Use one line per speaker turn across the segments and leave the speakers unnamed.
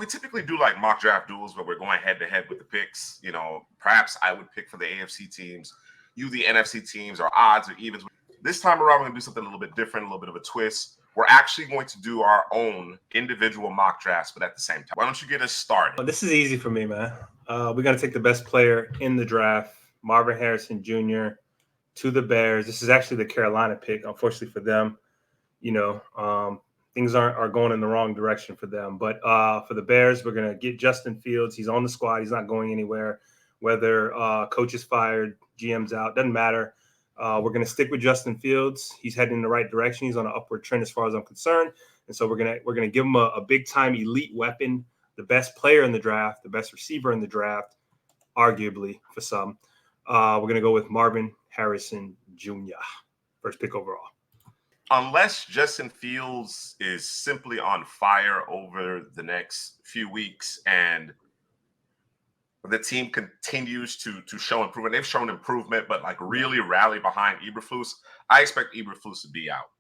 we typically do like mock draft duels where we're going head to head with the picks. Perhaps I would pick for the AFC teams, you the NFC teams, or odds or evens. This time around, we're going to do something a little bit different, a little bit of a twist. We're actually going to do our own individual mock drafts, but at the same time. Why don't you get us started?
Well, this is easy for me, man. We're going to take the best player in the draft, Marvin Harrison Jr., to the Bears. This is actually the Carolina pick, unfortunately for them. Things are going in the wrong direction for them. But for the Bears, we're going to get Justin Fields. He's on the squad. He's not going anywhere. Whether coach is fired, GM's out, doesn't matter. We're going to stick with Justin Fields. He's heading in the right direction. He's on an upward trend as far as I'm concerned. And so we're gonna give him a big-time elite weapon, the best player in the draft, the best receiver in the draft, arguably for some. We're going to go with Marvin Harrison Jr., first pick overall.
Unless Justin Fields is simply on fire over the next few weeks and the team continues to show improvement. They've shown improvement, but like really rally behind Eberflus. I expect Eberflus to be out.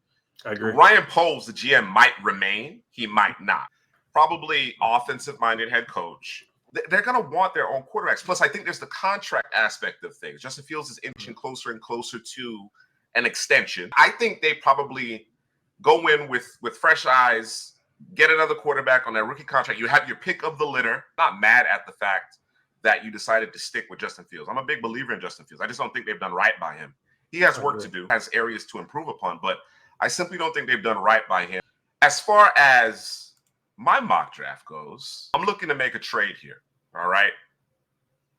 I agree.
Ryan Poles, the GM, might remain. He might not. Probably offensive-minded head coach. They're going to want their own quarterbacks. Plus, I think there's the contract aspect of things. Justin Fields is inching closer and closer to an extension. I think they probably go in with fresh eyes, get another quarterback on that rookie contract. You have your pick of the litter. Not mad at the fact that you decided to stick with Justin Fields. I'm a big believer in Justin Fields. I just don't think they've done right by him. He has work to do, has areas to improve upon, but I simply don't think they've done right by him. As far as my mock draft goes, I'm looking to make a trade here, all right?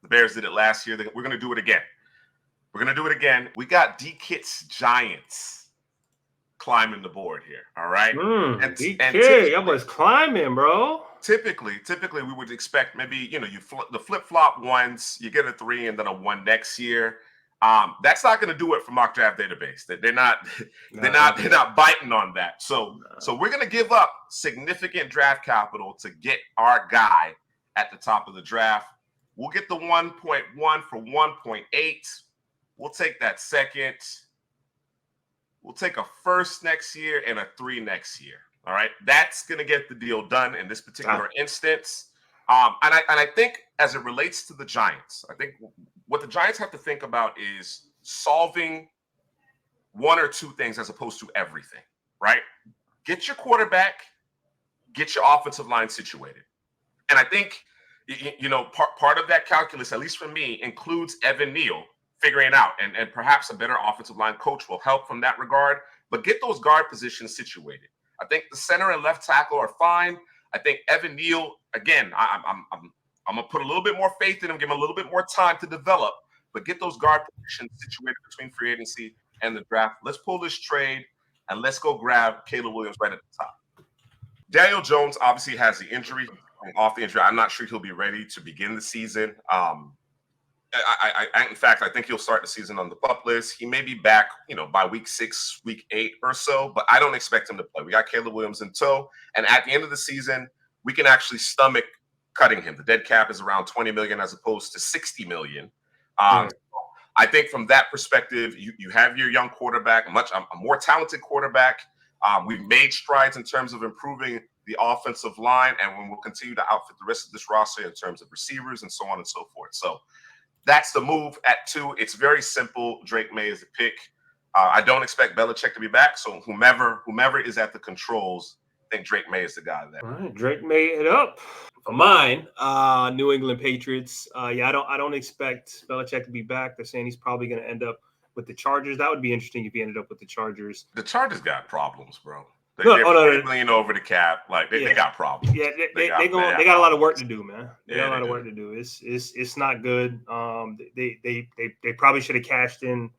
The Bears did it last year. We're going to do it again. We got D-Kit's Giants climbing the board here, all right?
DK, that was climbing, bro.
Typically, we would expect maybe, the flip-flop ones, you get a 3 and then a 1 next year. That's not going to do it for mock draft database. They're not biting on that. So we're going to give up significant draft capital to get our guy at the top of the draft. We'll get the 1.1 for 1.8. We'll take that second. We'll take a first next year and a 3 next year. All right. That's going to get the deal done in this particular instance. And I think as it relates to the Giants, I think what the Giants have to think about is solving one or two things as opposed to everything, right? Get your quarterback, get your offensive line situated. And I think, part of that calculus, at least for me, includes Evan Neal figuring out, and perhaps a better offensive line coach will help from that regard, but get those guard positions situated. I think the center and left tackle are fine. I think Evan Neal, again, I'm going to put a little bit more faith in him, give him a little bit more time to develop, but get those guard positions situated between free agency and the draft. Let's pull this trade, and let's go grab Caleb Williams right at the top. Daniel Jones obviously has the injury. Off the injury, I'm not sure he'll be ready to begin the season. In fact, I think he'll start the season on the PUP list. He may be back, by week 6, week 8 or so, but I don't expect him to play. We got Caleb Williams in tow, and at the end of the season, we can actually stomach cutting him. The dead cap is around $20 million as opposed to $60 million. I think from that perspective, you have your young quarterback, a more talented quarterback. We've made strides in terms of improving the offensive line, and we'll continue to outfit the rest of this roster in terms of receivers and so on and so forth. So that's the move at 2. It's very simple. Drake May is the pick. I don't expect Belichick to be back, so whomever is at the controls, I think Drake May is the guy there.
All right, Drake May it up. For mine, New England Patriots. I don't expect Belichick to be back. They're saying he's probably going to end up with the Chargers. That would be interesting if he ended up with the Chargers.
The Chargers got problems, bro. They're $40 million over the cap. Like they got problems.
Yeah, they got a lot of work to do, man. They got a lot of work to do. It's not good. They probably should have cashed in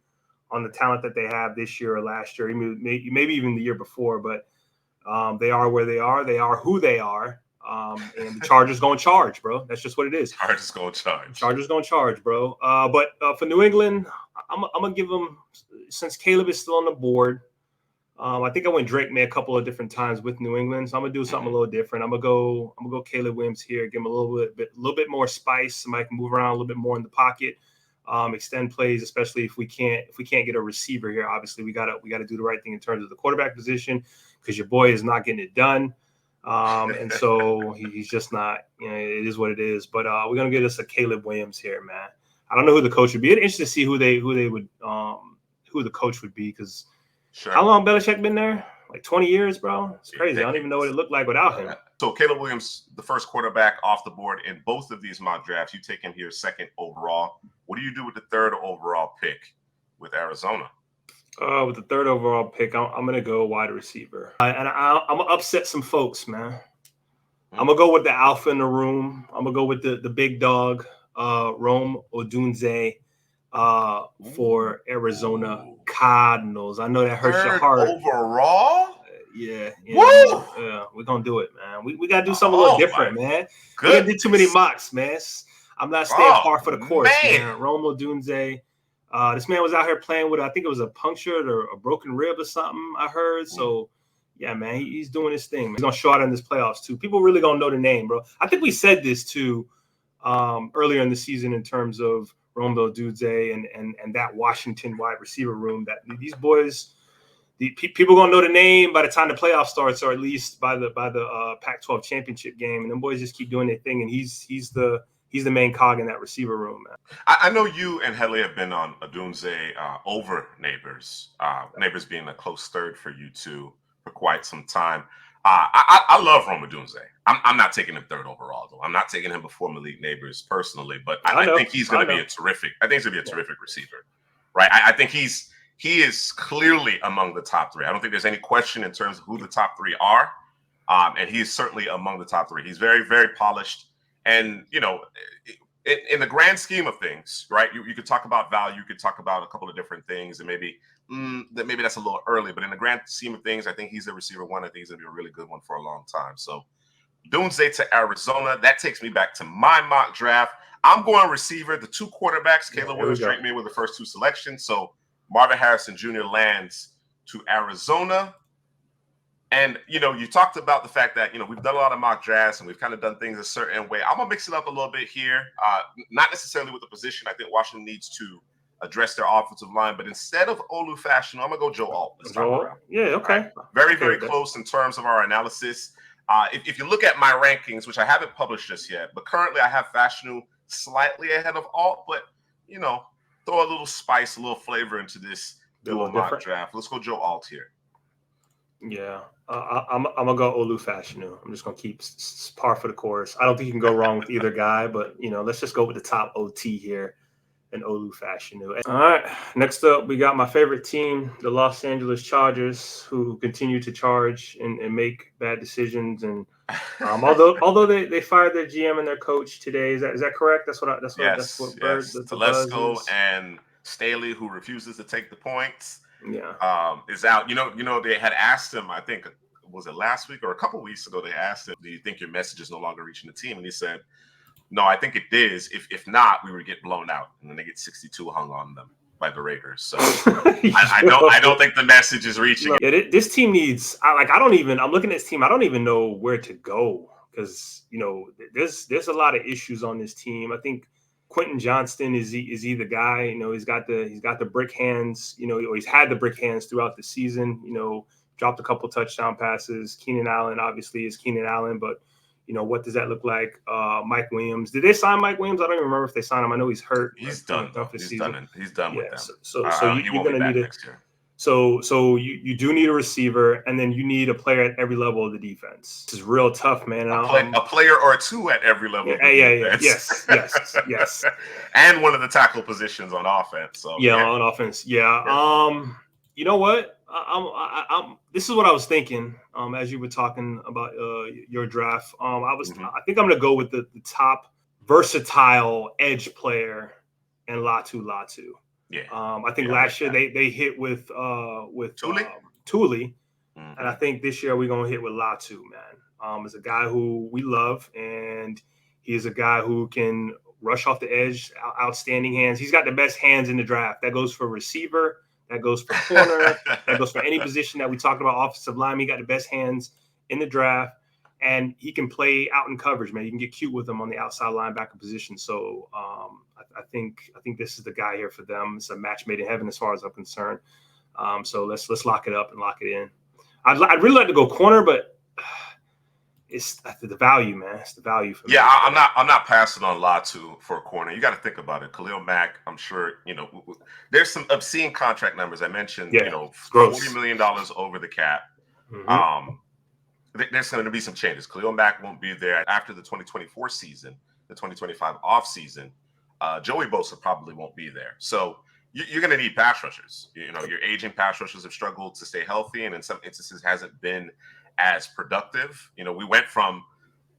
on the talent that they have this year or last year, maybe even the year before. But they are where they are. They are who they are. And the Chargers going to charge, bro. That's just what it is.
Chargers going to
charge, bro. But for New England, I'm gonna give them, since Caleb is still on the board. I think I went Drake May a couple of different times with New England, so I'm gonna do something a little different. I'm gonna go Caleb Williams here, give him a little bit more spice. Somebody can move around a little bit more in the pocket, extend plays, especially if we can't get a receiver here. Obviously, we gotta do the right thing in terms of the quarterback position, because your boy is not getting it done. And so he's just not. It is what it is. But we're gonna get us a Caleb Williams here, man. I don't know who the coach would be. It's interesting to see who the coach would be, because how long Belichick been there? Like 20 years, bro. It's crazy. I don't even know what it looked like without him.
So Caleb Williams, the first quarterback off the board in both of these mock drafts. You take him here second overall. What do you do with the third overall pick with Arizona?
With the third overall pick, I'm going to go wide receiver. And I'm going to upset some folks, man. I'm going to go with the alpha in the room. I'm going to go with the big dog, Rome Odunze, for Arizona Cardinals. I know that hurts your heart.
Overall?
Yeah, we're going to do it, man. We got to do something a little different, man. We didn't do too many mocks, man. I'm not staying par for the course, man. Rome Odunze. This man was out here playing with, I think it was a punctured or a broken rib or something, I heard. So, yeah, man, he's doing his thing. He's going to show out in this playoffs, too. People really going to know the name, bro. I think we said this, too, earlier in the season in terms of Romeo Odunze and that Washington wide receiver room, that these boys, people going to know the name by the time the playoff starts, or at least by the Pac-12 championship game. And them boys just keep doing their thing, and he's the main cog in that receiver room, man.
I know you and Headley have been on Odunze over Neighbors. Neighbors being a close third for you two for quite some time. I love Rome Odunze. I'm not taking him third overall, though. I'm not taking him before Malik Neighbors personally, but I think he's going to be a terrific. I think he's going to be a terrific receiver, right? I think he is clearly among the top three. I don't think there's any question in terms of who the top three are, and he's certainly among the top three. He's very, very polished. And, in the grand scheme of things, right, you could talk about value. You could talk about a couple of different things, and maybe that's a little early. But in the grand scheme of things, I think he's the receiver one. I think he's going to be a really good one for a long time. So Dunze to Arizona. That takes me back to my mock draft. I'm going receiver. The two quarterbacks, Caleb Williams, Drake May, were the first two selections. So Marvin Harrison Jr. lands to Arizona. And, you talked about the fact that, we've done a lot of mock drafts and we've kind of done things a certain way. I'm going to mix it up a little bit here. Not necessarily with the position. I think Washington needs to address their offensive line. But instead of Olu Fashanu, I'm going to go Joe Alt this time around.
Yeah, okay.
Right? Very, very close in terms of our analysis. If you look at my rankings, which I haven't published just yet, but currently I have Fashanu slightly ahead of Alt. But, throw a little spice, a little flavor into this dual mock draft. Let's go Joe Alt here.
Yeah, I'm gonna go Olu Fashanu. I'm just gonna keep par for the course. I don't think you can go wrong with either guy, but let's just go with the top OT here and Olu Fashanu. All right, next up we got my favorite team, the Los Angeles Chargers, who continue to charge and make bad decisions. And although they fired their GM and their coach today, is that correct? That's what
Telesco and Staley, who refuses to take the points.
Yeah,
is out. They had asked him, I think, was it last week or a couple of weeks ago, they asked him, do you think your message is no longer reaching the team? And he said, no, I think it is. If not, we would get blown out. And then they get 62 hung on them by the Raiders. So I don't think the message is reaching.
Yeah, this team needs, I'm looking at this team, I don't even know where to go, because, there's a lot of issues on this team. I think Quentin Johnston is he the guy? He's got the brick hands. He's had the brick hands throughout the season. Dropped a couple touchdown passes. Keenan Allen obviously is Keenan Allen, but what does that look like? Mike Williams. Did they sign Mike Williams? I don't even remember if they signed him. I know he's hurt.
He's done. He's done with them.
So you're going to need
next year.
So you do need a receiver, and then you need a player at every level of the defense. This is real tough, man.
A player or two at every level.
Yeah. Yes.
And one of the tackle positions on offense. So
on offense. Yeah. You know what? This is what I was thinking. As you were talking about your draft, I think I'm going to go with the top versatile edge player in Latu.
Yeah.
I think last year they hit with Thule, and I think this year we're gonna hit with Latu, man. Is a guy who we love, and he's a guy who can rush off the edge, outstanding hands. He's got the best hands in the draft. That goes for receiver, that goes for corner, that goes for any position that we talked about. Offensive line, he got the best hands in the draft, and he can play out in coverage, man. You can get cute with him on the outside linebacker position. So I think this is the guy here for them. It's a match made in heaven as far as I'm concerned. So let's lock it up and lock it in. I'd really like to go corner, but it's the value, man. It's the value for me.
Yeah, I'm not passing on Latu for a corner. You got to think about it. Khalil Mack, I'm sure, there's some obscene contract numbers. I mentioned,
Yeah, it's gross.
$40 million over the cap.
Mm-hmm.
There's going to be some changes. Khalil Mack won't be there after the 2024 season, the 2025 off season. Joey Bosa probably won't be there. So you're going to need pass rushers. Your aging pass rushers have struggled to stay healthy, and in some instances hasn't been as productive. We went from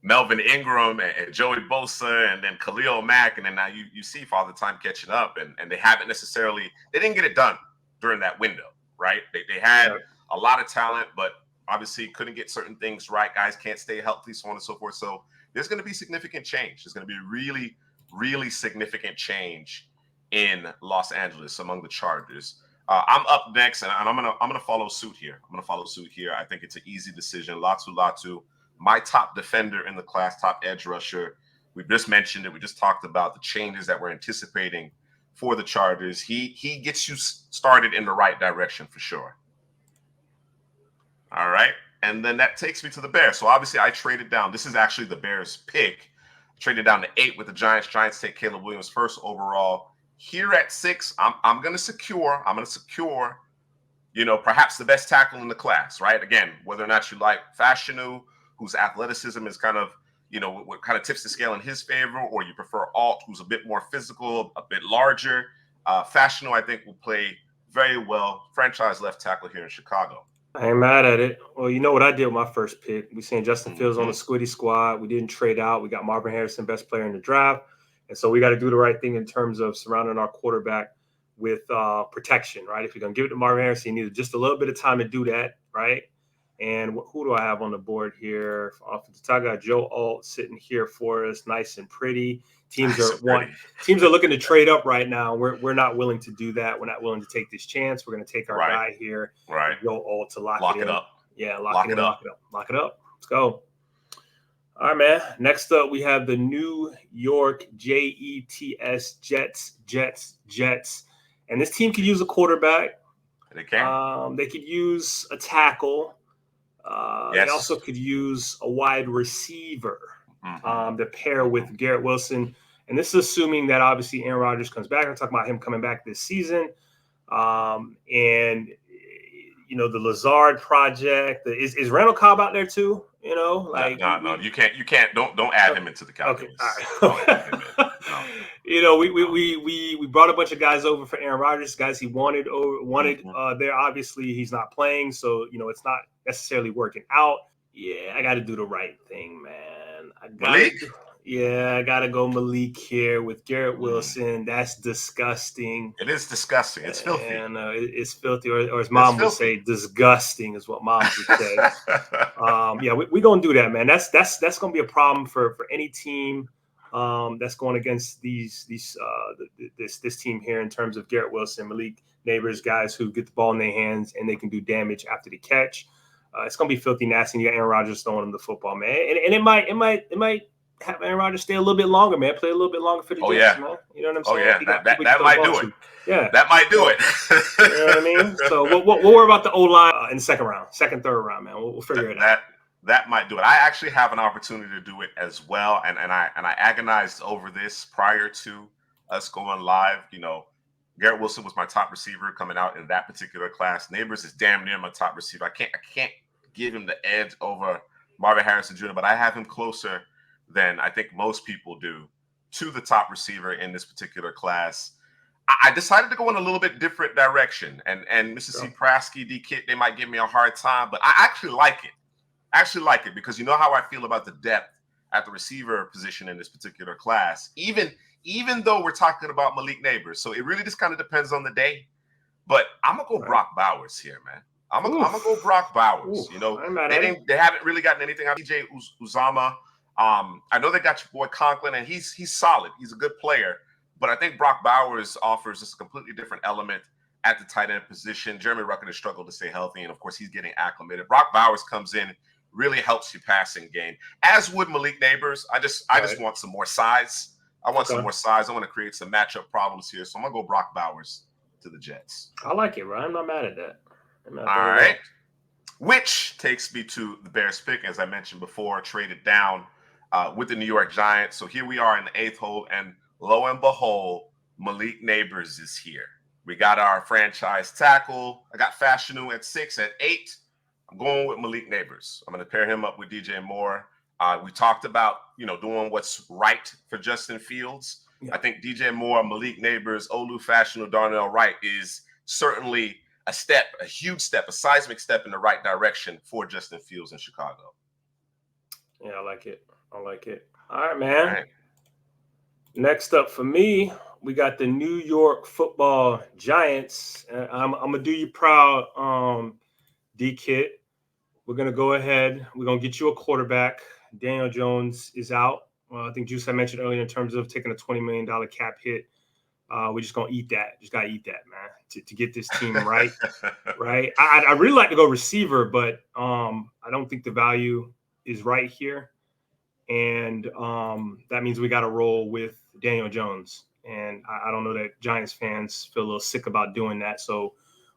Melvin Ingram and Joey Bosa and then Khalil Mack, and then now you see Father Time catching up, and they haven't necessarily – they didn't get it done during that window, right? They had a lot of talent, but obviously couldn't get certain things right. Guys can't stay healthy, so on and so forth. So there's going to be significant change. There's going to be really, really significant change in Los Angeles among the Chargers. I'm up next, and I'm gonna follow suit here. I think it's an easy decision. Latu, my top defender in the class, top edge rusher. We just mentioned it. We just talked about the changes that we're anticipating for the Chargers. He gets you started in the right direction for sure. All right. And then that takes me to the Bears. So obviously I traded down. This is actually the Bears pick. Traded down to 8 with the Giants. Giants take Caleb Williams first overall. Here at 6, I'm going to secure, perhaps the best tackle in the class, right? Again, whether or not you like Fashanu, whose athleticism is kind of, what kind of tips the scale in his favor, or you prefer Alt, who's a bit more physical, a bit larger. Fashanu, I think, will play very well. Franchise left tackle here in Chicago.
I ain't mad at it. Well, you know what I did with my first pick? We seen Justin Fields on the Squiddy squad. We didn't trade out. We got Marvin Harrison, best player in the draft. And so we got to do the right thing in terms of surrounding our quarterback with protection, right? If you're going to give it to Marvin Harrison, you need just a little bit of time to do that, right? And who do I have on the board here? Offensive tackle, I got Joe Alt sitting here for us, nice and pretty. Teams are looking to trade up right now. We're not willing to do that. We're not willing to take this chance. We're going to take our guy here, Joe Alt, to lock it up. Yeah, lock it up. Let's go. All right, man. Next up, we have the New York Jets. And this team could use a quarterback.
They can.
They could use a tackle. They also could use a wide receiver to pair with Garrett Wilson. And this is assuming that obviously Aaron Rodgers comes back. I'm talking about him coming back this season. And the Lazard project. Is Randall Cobb out there too?
No. You can't. Don't add him into the calculus.
Okay. We brought a bunch of guys over for Aaron Rodgers, guys he wanted there. Obviously, he's not playing, so it's not necessarily working out. Yeah, I got to do the right thing, man. I got to go Malik here with Garrett Wilson. That's disgusting.
It is disgusting. It's filthy.
And it's filthy, or as mom would say, disgusting is what mom would say. We're going to do that, man. That's going to be a problem for any team that's going against this team here in terms of Garrett Wilson, Malik Neighbors, guys who get the ball in their hands and they can do damage after the catch. It's going to be filthy nasty. You got Aaron Rodgers throwing him the football, man. And it might have Aaron Rodgers stay a little bit longer, man. Play a little bit longer for the Jets, man. You know what I'm saying?
That might do it. Yeah. That might do it.
You know what I mean? So we'll worry about the O-line in the second, third round, man. We'll figure it out.
That might do it. I actually have an opportunity to do it as well. And I agonized over this prior to us going live. Garrett Wilson was my top receiver coming out in that particular class. Neighbors is damn near my top receiver. I can't give him the edge over Marvin Harrison Jr., but I have him closer than I think most people do to the top receiver in this particular class. I decided to go in a little bit different direction. And Mr. C. Prasky, D-Kit, they might give me a hard time, but I actually like it. Because you know how I feel about the depth at the receiver position in this particular class, even though we're talking about Malik Neighbors. So it really just kind of depends on the day. But I'm going to go Brock Bowers here, man. I'm gonna go Brock Bowers. They haven't really gotten anything out of TJ Uzama. I know they got your boy Conklin, and he's solid. He's a good player, but I think Brock Bowers offers just a completely different element at the tight end position. Jeremy Ruckert has struggled to stay healthy, and of course he's getting acclimated. Brock Bowers comes in, really helps you passing game, as would Malik Neighbors. I just want some more size. I want some more size. I want to create some matchup problems here, so I'm gonna go Brock Bowers to the Jets.
I like it, Ryan. I'm not mad at that.
All right. Which takes me to the Bears pick, as I mentioned before, traded down with the New York Giants. So here we are in the 8th hole, and lo and behold, Malik Neighbors is here. We got our franchise tackle. I got Fashanu at 6. At 8, I'm going with Malik Neighbors. I'm going to pair him up with DJ Moore. We talked about, doing what's right for Justin Fields. Yeah. I think DJ Moore, Malik Neighbors, Olu Fashanu, Darnell Wright is certainly a huge step, a seismic step in the right direction for Justin Fields in Chicago.
Yeah, I like it. All right, man. All right. Next up for me, we got the New York Football Giants. I'm gonna do you proud, D-Kit. We're gonna go ahead. We're gonna get you a quarterback. Daniel Jones is out. I think Juice I mentioned earlier in terms of taking a $20 million cap hit. We're just gonna eat that. Just gotta eat that, man, to get this team right. Right. I really like to go receiver, but I don't think the value is right here, and that means we got to roll with Daniel Jones. And I don't know that Giants fans feel a little sick about doing that, so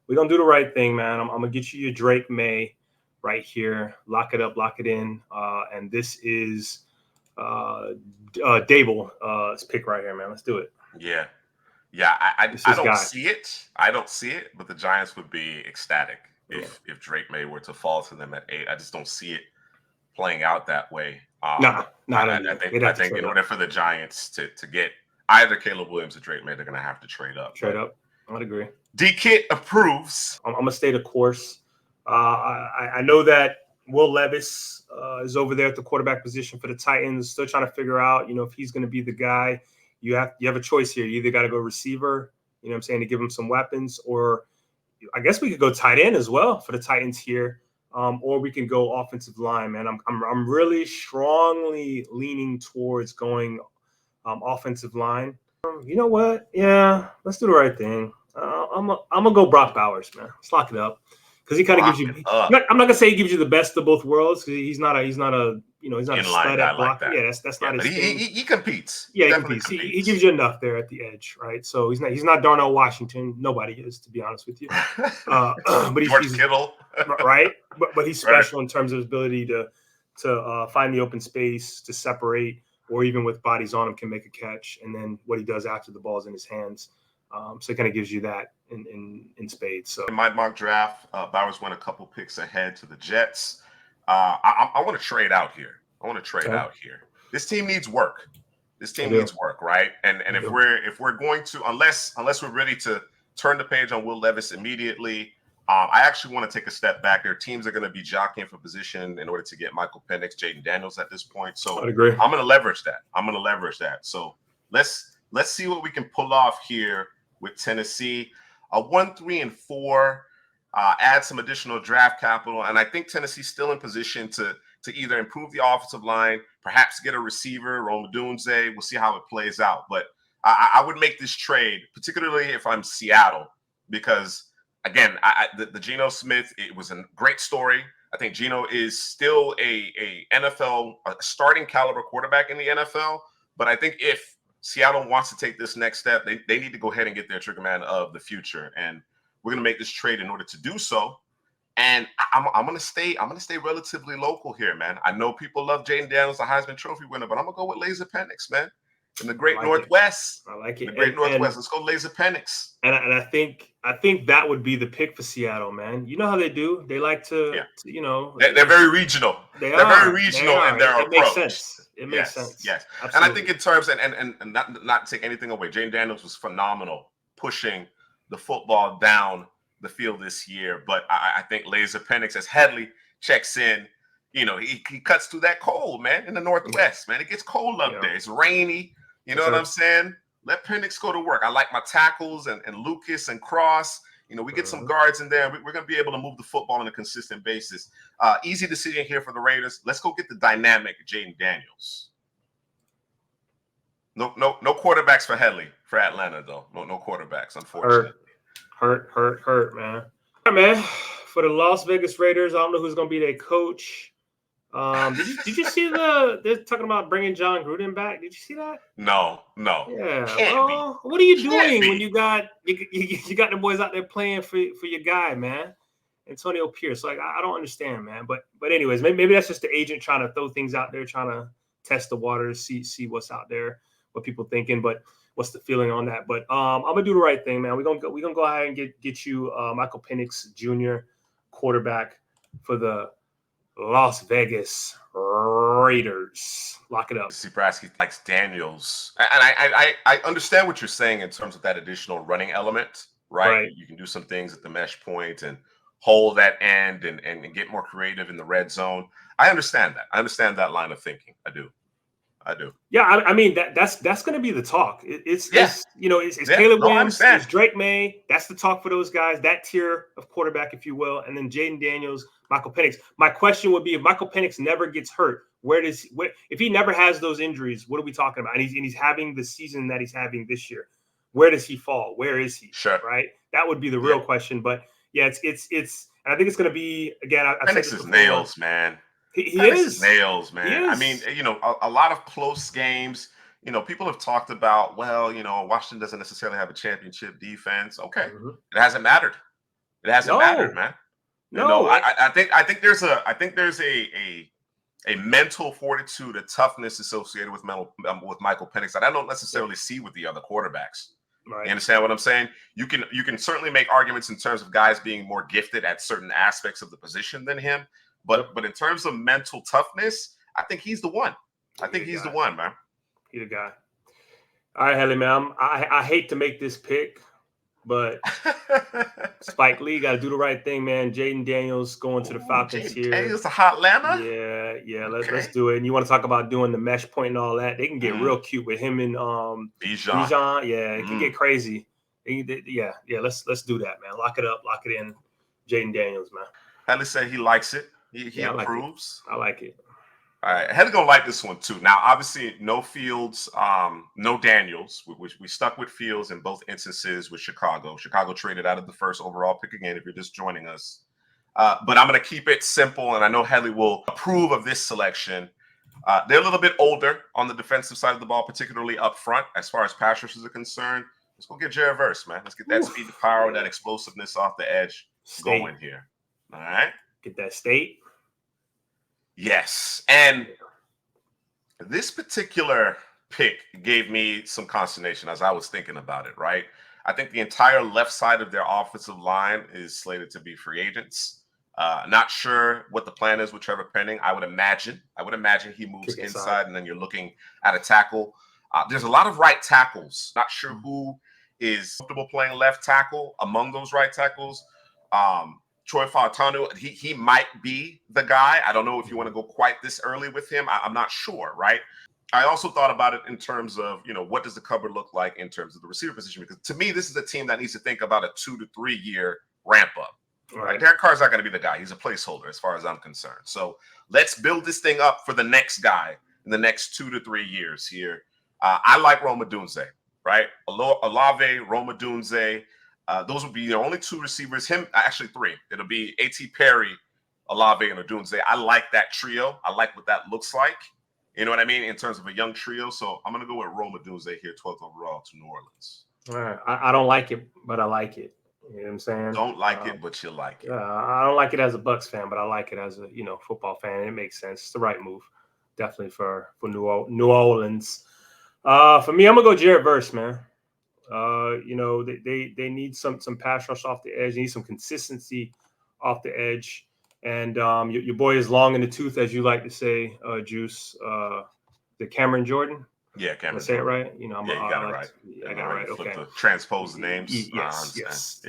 we're gonna do the right thing, man. I'm gonna get you your Drake May right here. Lock it up, lock it in, and this is Dable's pick right here, man. Let's do it.
Yeah. Yeah, I don't see it. I don't see it, but the Giants would be ecstatic if Drake May were to fall to them at 8. I just don't see it playing out that way. I think in order for the Giants to get either Caleb Williams or Drake May, they're going to have to trade up.
I'd agree.
D-Kit approves.
I'm going to stay the course. I know that Will Levis is over there at the quarterback position for the Titans, still trying to figure out, if he's going to be the guy. You have a choice here. You either got to go receiver, to give him some weapons, or I guess we could go tight end as well for the Titans here, or we can go offensive line, man. I'm really strongly leaning towards going offensive line. You know what? Yeah, let's do the right thing. I'm gonna go Brock Bowers, man. Let's lock it up. Because he kind of gives you. I'm not gonna say he gives you the best of both worlds. Because he's not a stud at blocking.
Like
yeah, that's not his thing.
He competes.
Yeah, he competes. He gives you enough there at the edge, right? So he's not Darnell Washington. Nobody is, to be honest with you. But he's
Kittle,
right? But he's special in terms of his ability to find the open space, to separate, or even with bodies on him can make a catch. And then what he does after the ball's in his hands. So it kind of gives you that in spades. So
in my mock draft, Bowers went a couple picks ahead to the Jets. I want to trade out here. This team needs work. Right? And if we're going to, unless we're ready to turn the page on Will Levis immediately, I actually want to take a step back. There are teams that are going to be jockeying for position in order to get Michael Penix, Jaden Daniels at this point. So
I'd agree.
I'm going to leverage that. So let's see what we can pull off here with Tennessee. 1, 3, and 4. Add some additional draft capital, and I think Tennessee's still in position to either improve the offensive line, perhaps get a receiver, Rome Odunze. We'll see how it plays out. But I would make this trade, particularly if I'm Seattle, because again, the Geno Smith, it was a great story. I think Geno is still a NFL starting caliber quarterback in the NFL, but I think if Seattle wants to take this next step, they need to go ahead and get their trigger man of the future, and we're going to make this trade in order to do so. And I'm going to stay relatively local here, man. I know people love Jaden Daniels, the Heisman Trophy winner, but I'm going to go with Laser Penix, man. In the Great Northwest.
I like it.
The Great Northwest. Let's go Laser Penix.
And I think that would be the pick for Seattle, man. You know how they do. They like to
They're very regional. They're very regional in their approach.
It makes sense.
Yes.
Absolutely.
And I think in terms, and not to take anything away, Jaden Daniels was phenomenal pushing the football down the field this year. But I think Laser Penix, as Headley checks in, he cuts through that cold, man, in the Northwest, man. It gets cold up there. It's rainy. You know what I'm saying? Let Penix go to work. I like my tackles and Lucas and Cross. We get some guards in there. We're going to be able to move the football on a consistent basis. Easy decision here for the Raiders. Let's go get the dynamic Jaden Daniels. No quarterbacks for Headley for Atlanta, though. No quarterbacks, unfortunately.
Hurt, man. All right, man. For the Las Vegas Raiders, I don't know who's going to be their coach. Did you see they're talking about bringing John Gruden back? Did you see that?
No.
Yeah. Well, what are you doing when you got the boys out there playing for your guy, man? Antonio Pierce. Like, I don't understand, man. But anyways, maybe that's just the agent trying to throw things out there, trying to test the waters, see what's out there, what people thinking. But what's the feeling on that? But I'm gonna do the right thing, man. We're gonna go ahead and get you Michael Penix Jr., quarterback for the Las Vegas Raiders. Lock it up.
Zebrowski likes Daniels, and I understand what you're saying in terms of that additional running element, right?
Right.
You can do some things at the mesh point and hold that end and get more creative in the red zone. I understand that. I understand that line of thinking. I do.
Yeah, I mean that's going to be the talk. It's Caleb Williams, it's Drake May. That's the talk for those guys. That tier of quarterback, if you will, and then Jaden Daniels, Michael Penix. My question would be, if Michael Penix never gets hurt, if he never has those injuries, what are we talking about? And he's having the season that he's having this year. Where does he fall? Where is he?
Sure.
Right. That would be the real question. But yeah, it's. And I think it's going to be again.
Penix is nails, man.
He is
nails, man. I mean, a lot of close games. People have talked about, well, Washington doesn't necessarily have a championship defense. Okay, It hasn't mattered. It hasn't mattered, man.
No,
I think there's a mental fortitude, a toughness associated with Michael Penix that I don't necessarily see with the other quarterbacks.
Right.
You understand what I'm saying? You can certainly make arguments in terms of guys being more gifted at certain aspects of the position than him. But in terms of mental toughness, I think he's the one. I think he's the one, man.
He's the guy. All right, Helly, man. I hate to make this pick, but Spike Lee got to do the right thing, man. Jaden Daniels going to the Falcons here.
Daniels, a hot Lama?
Yeah. Let's do it. And you want to talk about doing the mesh point and all that? They can get real cute with him and Bijan. Yeah, it can get crazy. Yeah. Let's do that, man. Lock it up. Lock it in. Jaden Daniels, man.
Helly said he likes it. He approves.
I like it.
All right, Helly gonna like this one too. Now, obviously, no Fields, no Daniels. We stuck with Fields in both instances with Chicago. Chicago traded out of the first overall pick again. If you're just joining us, but I'm gonna keep it simple, and I know Helly will approve of this selection. They're a little bit older on the defensive side of the ball, particularly up front, as far as pass rushers are concerned. Let's go get Jared Verse, man. Let's get that speed to power, that explosiveness off the edge going here. All right.
Get that state.
Yes. And this particular pick gave me some consternation as I was thinking about it, right? I think the entire left side of their offensive line is slated to be free agents. Not sure what the plan is with Trevor Penning. I would imagine he moves inside, and then you're looking at a tackle. There's a lot of right tackles. Not sure who is comfortable playing left tackle among those right tackles. Troy Fautanu, he might be the guy. I don't know if you want to go quite this early with him. I'm not sure, right? I also thought about it in terms of, what does the cupboard look like in terms of the receiver position? Because to me, this is a team that needs to think about a 2 to 3 year ramp up. Right? Derek Carr's not going to be the guy. He's a placeholder as far as I'm concerned. So let's build this thing up for the next guy in the next 2 to 3 years here. I like Rome Odunze, right? Olave, Rome Odunze. Those would be the only two receivers. Actually three. It'll be A.T. Perry, Olave, and Odunze. I like that trio. I like what that looks like. You know what I mean? In terms of a young trio. So I'm going to go with Rome Odunze here, 12th overall to New Orleans.
All right. I don't like it, but I like it. You know what I'm saying?
Don't like it, but you like it.
I don't like it as a Bucks fan, but I like it as a football fan. It makes sense. It's the right move, definitely for New Orleans. For me, I'm gonna go Jared Verse, man. They need some pass rush off the edge. They need some consistency off the edge. And your boy is long in the tooth, as you like to say, Juice. The Cameron Jordan.
Yeah, Cameron.
Did I say it right?
You got it right.
I got it right. Okay.
To transpose the names.
Yes.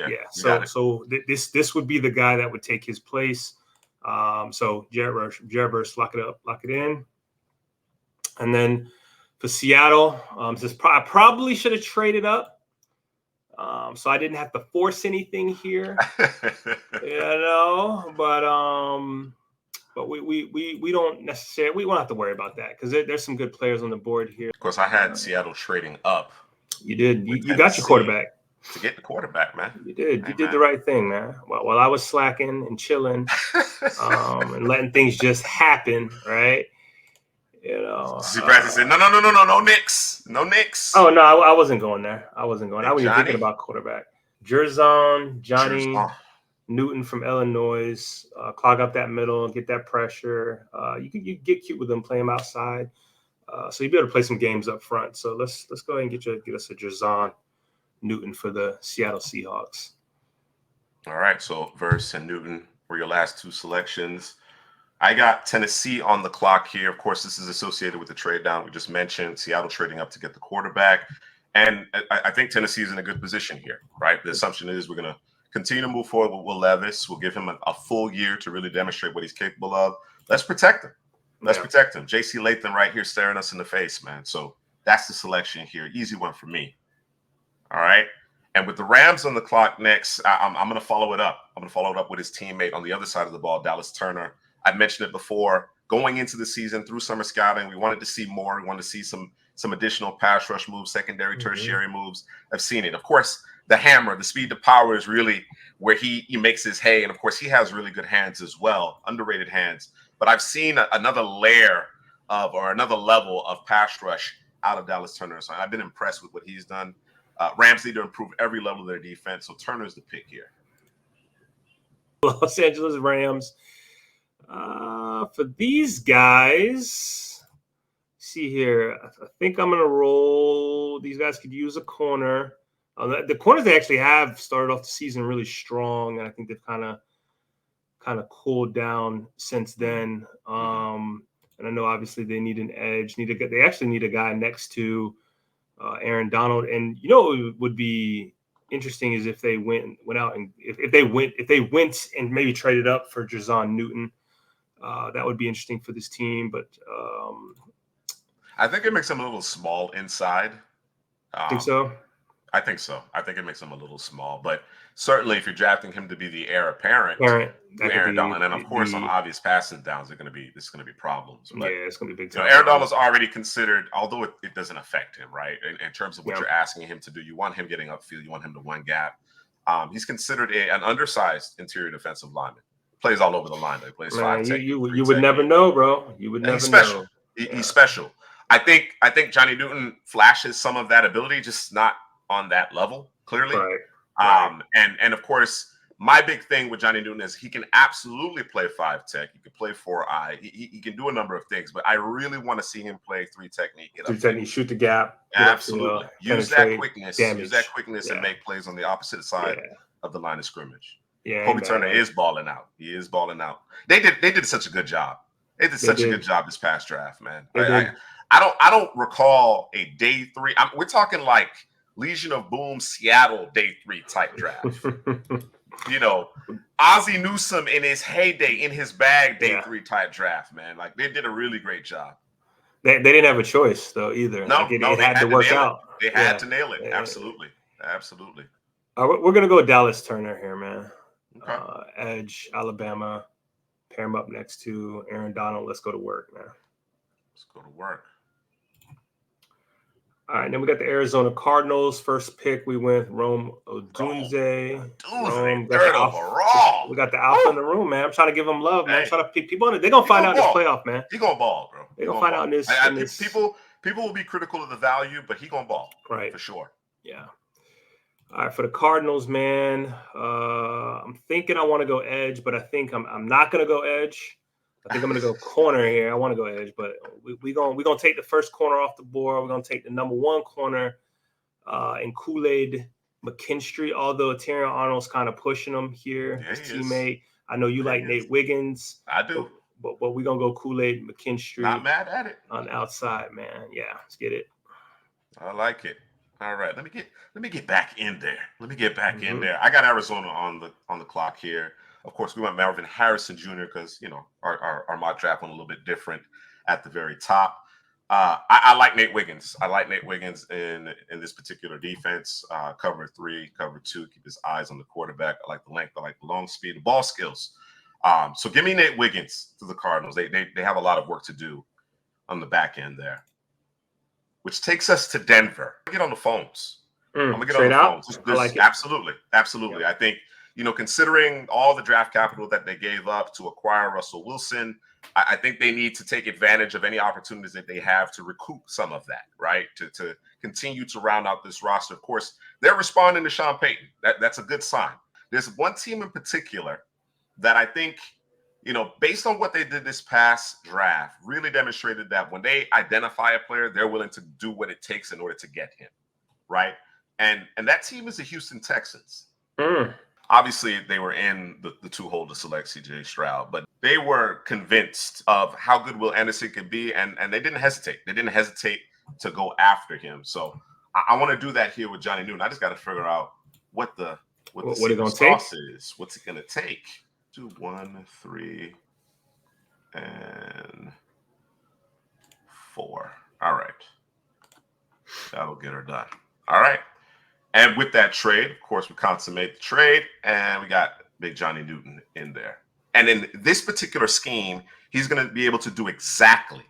So this would be the guy that would take his place. So Jared Verse, lock it in. And then for Seattle, I probably should have traded up. So I didn't have to force anything here. But we don't necessarily, we won't have to worry about that because there's some good players on the board here.
Of course, I had Seattle trading up.
You did. You got your quarterback.
To get the quarterback, man.
You did. You did the right thing, man. While I was slacking and chilling and letting things just happen, right?
Bradley said, no Knicks. No Knicks.
Oh, no, I wasn't going there. I wasn't even thinking about quarterback. Johnny Newton from Illinois, clog up that middle, get that pressure. You can get cute with them, play them outside. So you'll be able to play some games up front. So let's go ahead and get us a Jazon Newton for the Seattle Seahawks.
All right. So Verse and Newton were your last two selections. I got Tennessee on the clock here. Of course, this is associated with the trade down we just mentioned. Seattle trading up to get the quarterback. And I think Tennessee is in a good position here, right? The assumption is we're going to continue to move forward with Will Levis. We'll give him a full year to really demonstrate what he's capable of. Let's protect him. Let's protect him. J.C. Latham right here staring us in the face, man. So that's the selection here. Easy one for me. All right. And with the Rams on the clock next, I'm going to follow it up. I'm going to follow it up with his teammate on the other side of the ball, Dallas Turner. I mentioned it before. Going into the season through summer scouting, we wanted to see more. We wanted to see some additional pass rush moves, secondary, tertiary moves. I've seen it. Of course, the hammer, the speed to power is really where he makes his hay. And of course, he has really good hands as well, underrated hands. But I've seen another layer or another level of pass rush out of Dallas Turner. So I've been impressed with what he's done. Rams need to improve every level of their defense. So Turner's the pick here.
Los Angeles Rams. For these guys, see here, I think I'm going to roll. These guys could use a corner. The corners they actually have started off the season really strong, and I think they've kind of cooled down since then. And I know obviously they need an edge. They actually need a guy next to Aaron Donald. And you know what would be interesting is if they went out and if they went and maybe traded up for Jazon Newton. That would be interesting for this team, but
I think it makes them a little small inside.
Think so?
I think so. I think it makes him a little small, but certainly if you're drafting him to be the heir apparent to Aaron Donald, and then of course on obvious passing downs, there's going to be problems. But,
it's going to be big time.
Aaron Donald's already considered, although it doesn't affect him, right? In terms of what you're asking him to do, you want him getting upfield, you want him to one gap. He's considered an undersized interior defensive lineman. Plays all over the line. He plays 5 tech.
You would never know, bro. You would never know.
He's special. He's special. I think Johnny Newton flashes some of that ability, just not on that level, clearly.
Right.
And of course, my big thing with Johnny Newton is he can absolutely play 5 tech. He can play 4-eye. He can do a number of things, but I really want to see him play 3 technique.
3 technique, shoot the gap.
Absolutely. Use that quickness. Use that quickness and make plays on the opposite side of the line of scrimmage.
Yeah,
Kobe Turner is balling out. He is balling out. They did such a good job. They did such a good job this past draft, man. I don't recall a day 3. We're talking like Legion of Boom Seattle day 3 type draft. Ozzie Newsome in his heyday, in his bag day 3 type draft, man. Like they did a really great job.
They didn't have a choice though either.
No,
it had to work out.
They had to nail it. Absolutely.
We're gonna go with Dallas Turner here, man.
Okay.
Edge, Alabama. Pair him up next to Aaron Donald. Let's go to work, man.
Let's go to work.
All right, then we got the Arizona Cardinals. First pick, we went Rome Odunze.
Third overall.
We got the alpha in the room, man. I'm trying to give them love, man. Trying to pick people on it. They're gonna find out in this playoff, man.
He gonna ball, bro.
They're gonna find out in this.
People will be critical of the value, but he gonna ball,
right?
For sure.
Yeah. All right, for the Cardinals, man. I'm thinking I want to go edge, but I think I'm not gonna go edge. I think I'm gonna go corner here. I want to go edge, but we're gonna take the first corner off the board. We're gonna take the number 1 corner in Kool-Aid McKinstry. Although Terry Arnold's kind of pushing him here, his teammate. I know you like Nate Wiggins.
I do,
but we're gonna go Kool-Aid McKinstry.
Not mad at it
on the outside, man. Yeah, let's get it.
I like it. All right, let me get back in there. In there. I got Arizona on the clock here. Of course, we went Marvin Harrison Jr. because our mock draft went a little bit different at the very top. I like Nate Wiggins. I like Nate Wiggins in this particular defense. Cover 3, cover 2, keep his eyes on the quarterback. I like the length. I like the long speed, the ball skills. So give me Nate Wiggins to the Cardinals. They have a lot of work to do on the back end there. Which takes us to Denver. Get on the phones. I'm gonna get on the phones.
I like it.
Absolutely. Yep. I think, considering all the draft capital that they gave up to acquire Russell Wilson, I think they need to take advantage of any opportunities that they have to recoup some of that, right? To continue to round out this roster. Of course, they're responding to Sean Payton. That's a good sign. there's one team in particular that I think, based on what they did this past draft, really demonstrated that when they identify a player, they're willing to do what it takes in order to get him, right? And that team is the Houston Texans. Obviously, they were in the two-hole to select C.J. Stroud, but they were convinced of how good Will Anderson could be, and they didn't hesitate. They didn't hesitate to go after him. So I want to do that here with Johnny Newton. I just got to figure out what the secret sauce is. What's it going to take? 2, 1, 3, and 4. All right. That'll get her done. All right. And with that trade, of course, we consummate the trade, and we got big Johnny Newton in there. And in this particular scheme, he's going to be able to do exactly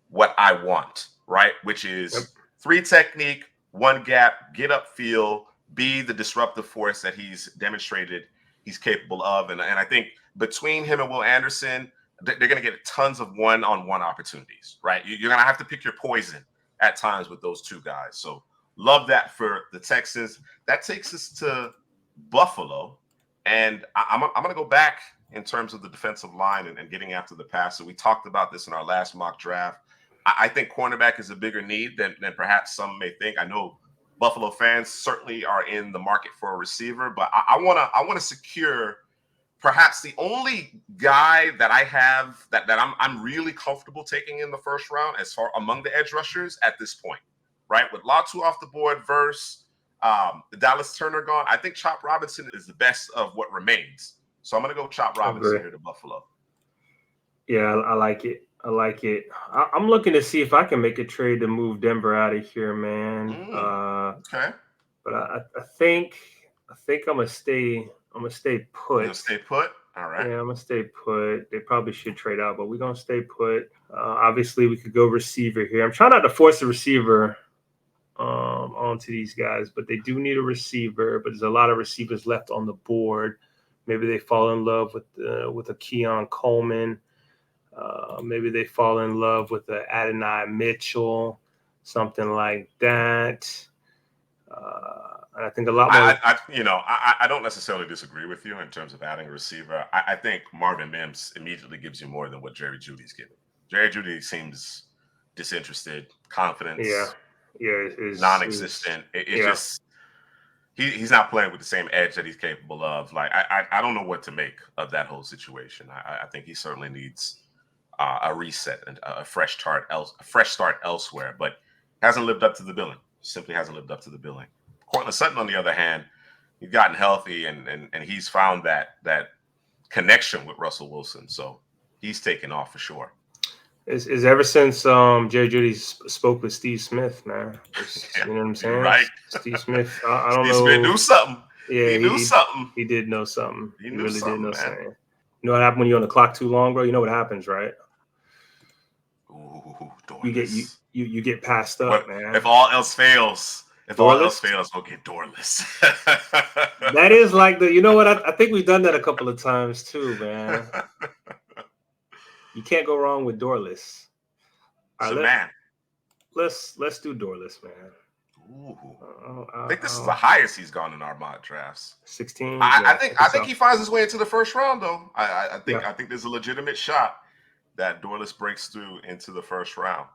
what I want, right? Which is 3 technique, 1 gap, get upfield, be the disruptive force that he's demonstrated he's capable of. And I think between him and Will Anderson, they're going to get tons of one-on-one opportunities, right? You're going to have to pick your poison at times with those 2 guys. So love that for the Texans. That takes us to Buffalo. And I'm going to go back in terms of the defensive line and getting after the passer. We talked about this in our last mock draft. I think cornerback is a bigger need than perhaps some may think. I know Buffalo fans certainly are in the market for a receiver, but I want to secure perhaps the only guy that I have that I'm really comfortable taking in the first round as far among the edge rushers at this point, right? With Latu off the board versus the Dallas Turner gone, I think Chop Robinson is the best of what remains. So I'm going to go Chop Robinson here to Buffalo.
Yeah, I like it. I'm looking to see if I can make a trade to move Denver out of here, man.
Okay.
But I think I'm gonna stay. I'm gonna stay put.
You're gonna stay put. All right.
Yeah, I'm gonna stay put. They probably should trade out, but we're gonna stay put. Obviously, we could go receiver here. I'm trying not to force a receiver onto these guys, but they do need a receiver. But there's a lot of receivers left on the board. Maybe they fall in love with a Keon Coleman. Maybe they fall in love with the Adonai Mitchell, something like that. I think a lot more.
I don't necessarily disagree with you in terms of adding a receiver. I think Marvin Mims immediately gives you more than what Jerry Jeudy's giving. Jerry Jeudy seems disinterested, confidence, non-existent. He's not playing with the same edge that he's capable of. Like I don't know what to make of that whole situation. I think he certainly needs a reset and a fresh start elsewhere, but hasn't lived up to the billing. Simply hasn't lived up to the billing. Cortland Sutton, on the other hand, he's gotten healthy and he's found that connection with Russell Wilson. So he's taken off for sure.
Is ever since Jerry Jeudy spoke with Steve Smith, man. You know what I'm saying?
Right.
Steve Smith, I don't know.
Steve Smith knew something.
Yeah,
he knew something.
He did know something.
He really did know something.
You know what happened when you're on the clock too long, bro? You know what happens, right?
Ooh,
you get passed up, man.
If all else fails, we'll get doorless.
That is like you know what? I think we've done that a couple of times too, man. You can't go wrong with doorless.
All right,
let's do doorless, man.
Ooh. I think this is the highest he's gone in our mock drafts.
16.
I think he finds his way into the first round, though. I think there's a legitimate shot that doorless breaks through into the first round.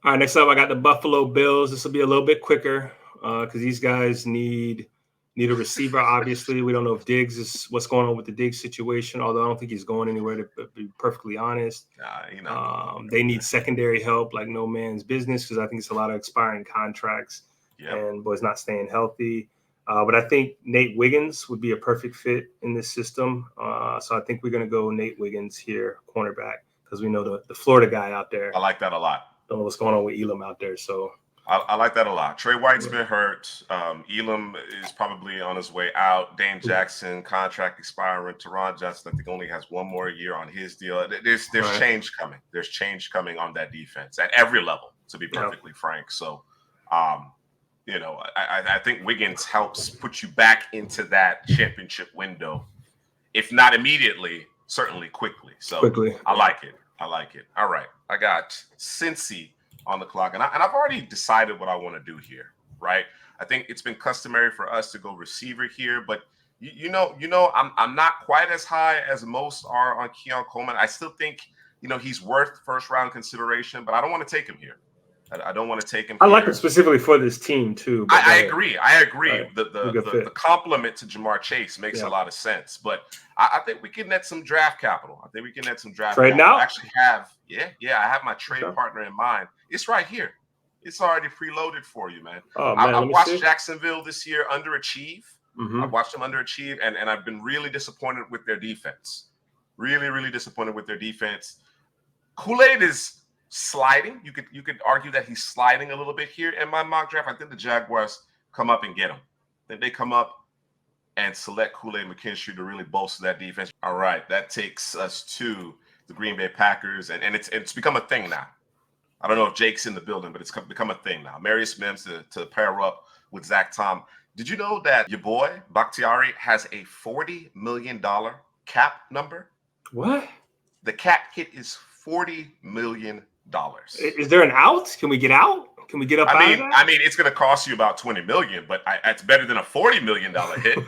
All right, next up, I got the Buffalo Bills. This will be a little bit quicker because these guys need a receiver. Obviously, we don't know if Diggs is what's going on with the Diggs situation, although I don't think he's going anywhere, to be perfectly honest. They need secondary help like no man's business because I think it's a lot of expiring contracts and boys not staying healthy. But I think Nate Wiggins would be a perfect fit in this system. So I think we're going to go Nate Wiggins here, cornerback, because we know the Florida guy out there.
I like that a lot.
Don't know what's going on with Elam out there. So
I like that a lot. Trey White's been hurt. Elam is probably on his way out. Dane Jackson, contract expiring. Teron Johnson, I think, only has one more year on his deal. There's change coming. There's change coming on that defense at every level, to be perfectly frank. So, I think Wiggins helps put you back into that championship window, if not immediately, certainly quickly. So I like it. All right. I got Cincy on the clock, and I've already decided what I want to do here. right? I think it's been customary for us to go receiver here, but I'm not quite as high as most are on Keon Coleman. I still think, he's worth first round consideration, but I don't want to take him here. I don't want to take him
I
here.
like him specifically for this team too. But
I agree.
Right.
The compliment to Jamar Chase makes a lot of sense, but I think we can net some draft capital. I think we can net some draft
Trading
capital.
out?
I actually have, I have my trade partner in mind. It's right here. It's already preloaded for you, man.
Oh man,
I've watched Jacksonville this year underachieve.
Mm-hmm.
I've watched them underachieve, and I've been really disappointed with their defense. Really, really disappointed with their defense. Kool-Aid is sliding. You could argue that he's sliding a little bit here. In my mock draft, I think the Jaguars come up and get him. I think they come up and select Kool-Aid McKinstry to really bolster that defense. All right, that takes us to the Green Bay Packers, and it's become a thing now. I don't know if Jake's in the building, but it's become a thing now. Marius Mims to pair up with Zach Tom. Did you know that your boy Bakhtiari has a $40 million cap number?
What?
The cap hit is $40 million.
Is there an out? Can we get out? Can we get up?
I mean, it's going to cost you about $20 million, but it's better than a $40 million hit.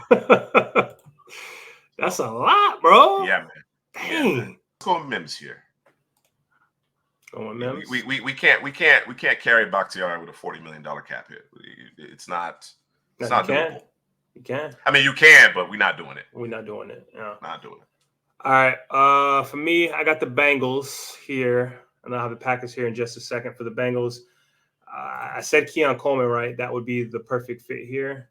That's a lot, bro.
Yeah, man.
Dang.
Yeah, man. Let's go with Mims here.
Mims?
We can't carry Bakhtiari with a $40 million cap hit. It's not doable.
You can.
I mean, you can, but we're not doing it.
We're not doing it. Yeah.
Not doing it.
All right. For me, I got the Bengals here, and I'll have the Packers here in just a second. For the Bengals, I said Keon Coleman, right? That would be the perfect fit here.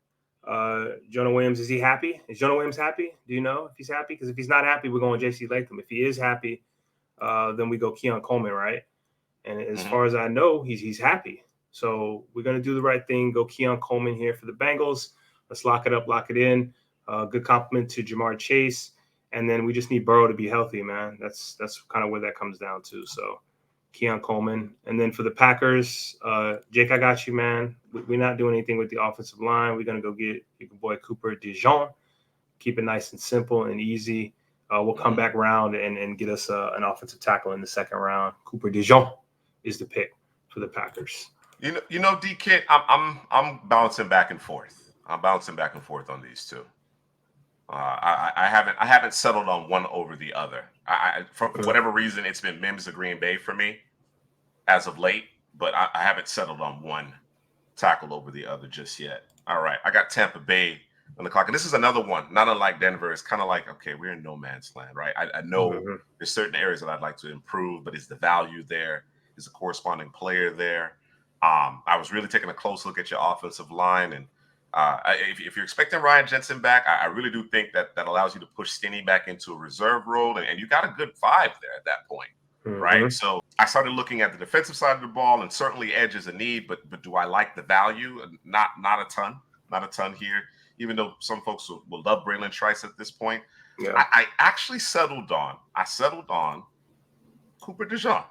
Jonah Williams, is he happy? Is Jonah Williams happy? Do you know if he's happy? Because if he's not happy, we're going J.C. Latham. If he is happy, then we go Keon Coleman, right? And as far as I know, he's happy. So we're going to do the right thing. Go Keon Coleman here for the Bengals. Let's lock it up, lock it in. Good compliment to Jamar Chase. And then we just need Burrow to be healthy, man. That's kind of where that comes down to. So Keon Coleman. And then for the Packers, Jake, I got you, man. We're not doing anything with the offensive line. We're going to go get your boy Cooper DeJean. Keep it nice and simple and easy. We'll come back around and get us an offensive tackle in the second round. Cooper DeJean is the pick for the Packers.
You know, D-Kid, I'm bouncing back and forth. I'm bouncing back and forth on these two. I haven't settled on one over the other. For whatever reason, it's been Mims of Green Bay for me as of late, but I haven't settled on one tackle over the other just yet. All right, I got Tampa Bay on the clock, and this is another one, not unlike Denver. It's kind of like, okay, we're in no man's land, right? I know there's certain areas that I'd like to improve, but is the value there? Is the corresponding player there? I was really taking a close look at your offensive line, and if you're expecting Ryan Jensen back, I really do think that allows you to push Stinney back into a reserve role, and you got a good vibe there at that point, right? So I started looking at the defensive side of the ball, and certainly edge is a need, but do I like the value? Not a ton here. Even though some folks will love Braylon Trice at this point, I actually settled on Cooper DeJean.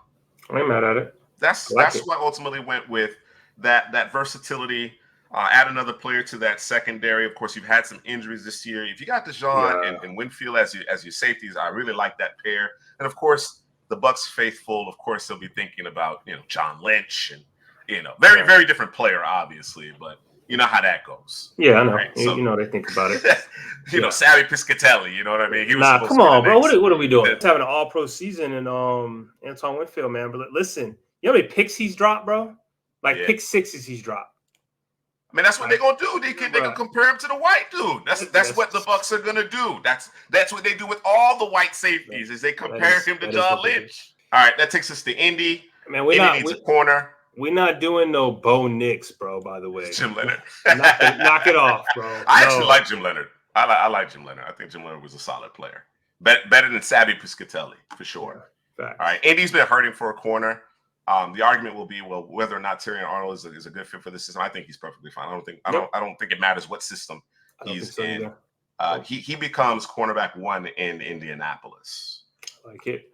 I ain't mad at it.
That's why I ultimately went with that versatility. Add another player to that secondary. Of course, you've had some injuries this year. If you got DeJean and Winfield as your safeties, I really like that pair. And of course, the Bucs faithful, of course, they'll be thinking about John Lynch and very very different player, obviously, but you know how that goes.
Yeah, I know.
Right? So,
they think about it.
Savvy Piscatelli. You know what I mean? He was
come on, bro. What are we doing? It's having an all-pro season, and Antoine Winfield, man. But listen, you know how many picks he's dropped, bro? Pick sixes he's dropped.
I mean, that's what they're gonna do. They can compare him to the white dude. That's what the Bucs are gonna do. That's what they do with all the white safeties. Is they compare him to John Lynch. All right, that takes us to Indy.
Man,
Indy needs a corner.
We're not doing no Bo Nix, bro. By the way,
Jim Leonard.
knock it off, bro.
I actually like Jim Leonard. I like Jim Leonard. I think Jim Leonard was a solid player. Better than Savvy Piscatelli for sure.
All
right, Indy's been hurting for a corner. The argument will be, well, whether or not Terrion Arnold is a good fit for the system. I think he's perfectly fine. I don't think it matters what system he's in. He becomes cornerback 1 in Indianapolis.
I like it.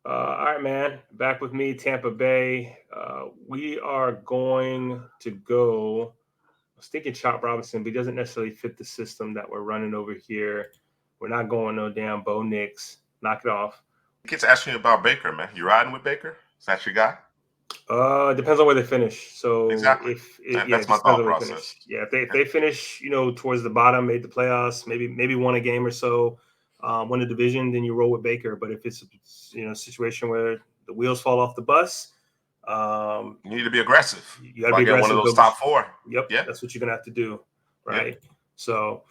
All right, man. Back with me, Tampa Bay. We are going to go. I was thinking Chop Robinson, but he doesn't necessarily fit the system that we're running over here. We're not going no damn Bo Nix. Knock it off.
Kids asking you about Baker, man. You riding with Baker? Is that your guy?
Depends on where they finish. So
Exactly.
yeah, it
That's my
just depends
thought
on where they finish.
process.
Yeah, if
Yeah.
they finish, towards the bottom, made the playoffs, maybe won a game or so, won a division, then you roll with Baker. But if it's a situation where the wheels fall off the bus, um,
You need to be aggressive.
you got to
Try
be
to get one of
aggressive.
those top four.
Yep,
Yeah.
that's what you're gonna have to do,
Yeah.
right? So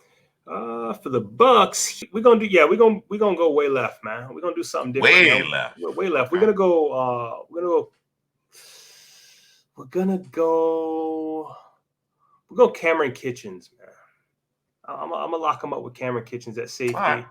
for the Bucks, we're gonna go way left, man. We're gonna do something different,
Way
man.
left.
We're way left.
Okay.
We're gonna go. We'll go Cameron Kitchens, man. I'm gonna lock him up with Cameron Kitchens at
All right.
safety.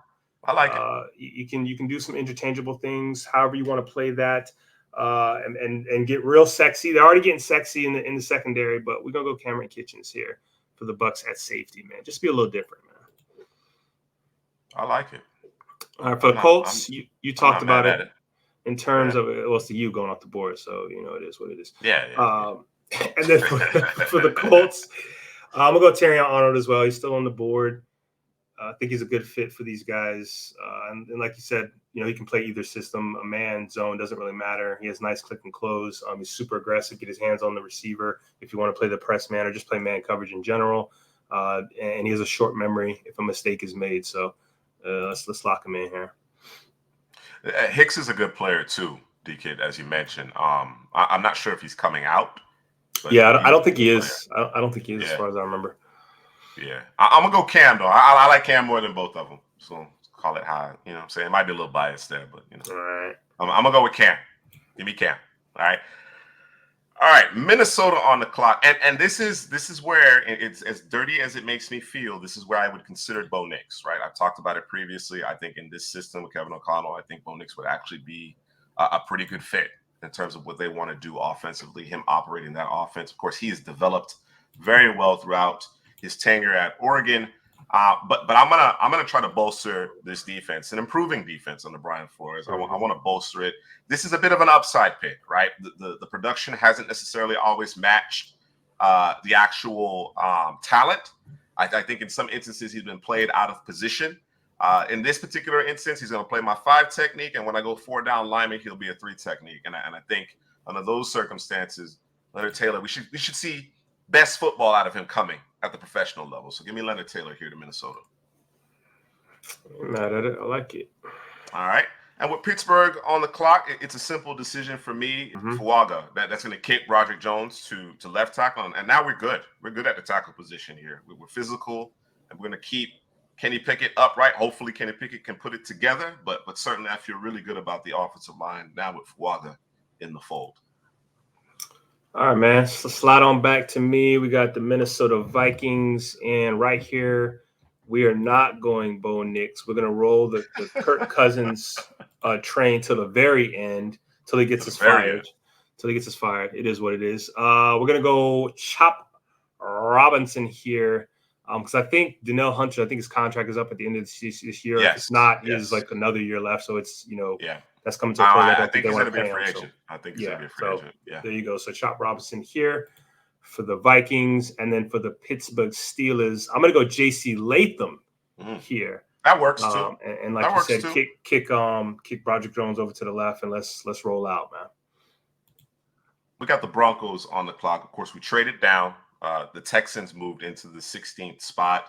I like it.
You can do some interchangeable things, however you want to play that, and get real sexy. They're already getting sexy in the secondary, but we're gonna go Cameron Kitchens here for the Bucks at safety, man. Just be a little different, man.
I like it.
All right, for the Colts, you
I'm
talked
not mad
about
at
it
it.
in terms of it's the you going off the board, so it is what it is.
Yeah.
And then for the Colts, I'm gonna go Terrion Arnold as well. He's still on the board. I think he's a good fit for these guys. And like you said, he can play either system. A man zone doesn't really matter. He has nice click and close. He's super aggressive. Get his hands on the receiver if you want to play the press man or just play man coverage in general. And he has a short memory if a mistake is made. So let's lock him in here.
Hicks is a good player too, D-Kid, as you mentioned. I'm not sure if he's coming out. But
Yeah, I
he's
don't
a
think
good
he
player.
is. I don't think he is, as far as I remember.
Yeah. I'm going to go Cam, though. I like Cam more than both of them. So call it high. You know what I'm saying? It might be a little biased there, but,
All right.
I'm going to go with Cam. Give me Cam. All right. All right. Minnesota on the clock. And this is where it's as dirty as it makes me feel. This is where I would consider Bo Nix, right? I've talked about it previously. I think in this system with Kevin O'Connell, I think Bo Nix would actually be a pretty good fit in terms of what they want to do offensively, him operating that offense. Of course, he has developed very well throughout his tenure at Oregon. But I'm gonna try to bolster this defense, an improving defense under Brian Flores. I want to bolster it. This is a bit of an upside pick, right? The production hasn't necessarily always matched the actual talent. I think in some instances he's been played out of position. In this particular instance, he's going to play my 5 technique, and when I go 4 down lineman, he'll be a 3 technique. And I think under those circumstances, Leonard Taylor, we should see best football out of him coming at the professional level. So give me Leonard Taylor here to Minnesota.
I'm mad at it. I like it.
All right. And with Pittsburgh on the clock, it's a simple decision for me. Fuaga, that's going to kick Roderick Jones to left tackle. And now we're good. We're good at the tackle position here. We're physical, and we're going to keep Kenny Pickett upright. Hopefully Kenny Pickett can put it together. But certainly I feel really good about the offensive line now with Fuaga in the fold.
All right, man. So slide on back to me. We got the Minnesota Vikings, and right here, we are not going Bo Nix. We're going to roll the Kirk Cousins train to the very end till he gets us fired. Till he gets us fired. It is what it is. We're going to go Chop Robinson here because I think Danielle Hunter, I think his contract is up at the end of this year.
Yes,
if it's not, he has like another year left. So it's,
yeah.
That's coming to a point.
I think he's going to be a free agent. I think he's going to be a free agent. Yeah.
There you go. So Chop Robinson here for the Vikings, and then for the Pittsburgh Steelers, I'm going to go J.C. Latham here.
That works too.
And like you said, kick Roderick Jones over to the left, and let's roll out, man.
We got the Broncos on the clock. Of course, we traded down. The Texans moved into the 16th spot.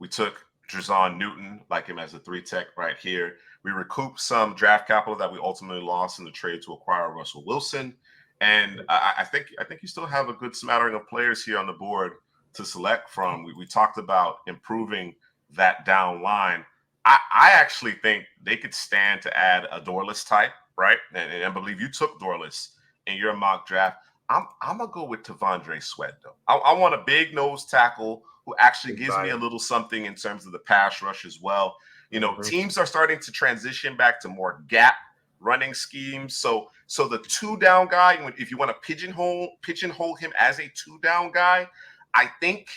We took Drazon Newton, like him as a 3 tech right here. We recouped some draft capital that we ultimately lost in the trade to acquire Russell Wilson. And I think you still have a good smattering of players here on the board to select from. We talked about improving that down line. I actually think they could stand to add a Dorless type, right? And I believe you took Dorless in your mock draft. I'm going to go with T'Vondre Sweat, though. I want a big nose tackle who actually gives me a little something in terms of the pass rush as well. Teams are starting to transition back to more gap running schemes. So the 2 down guy, if you want to pigeonhole him as a 2 down guy, I think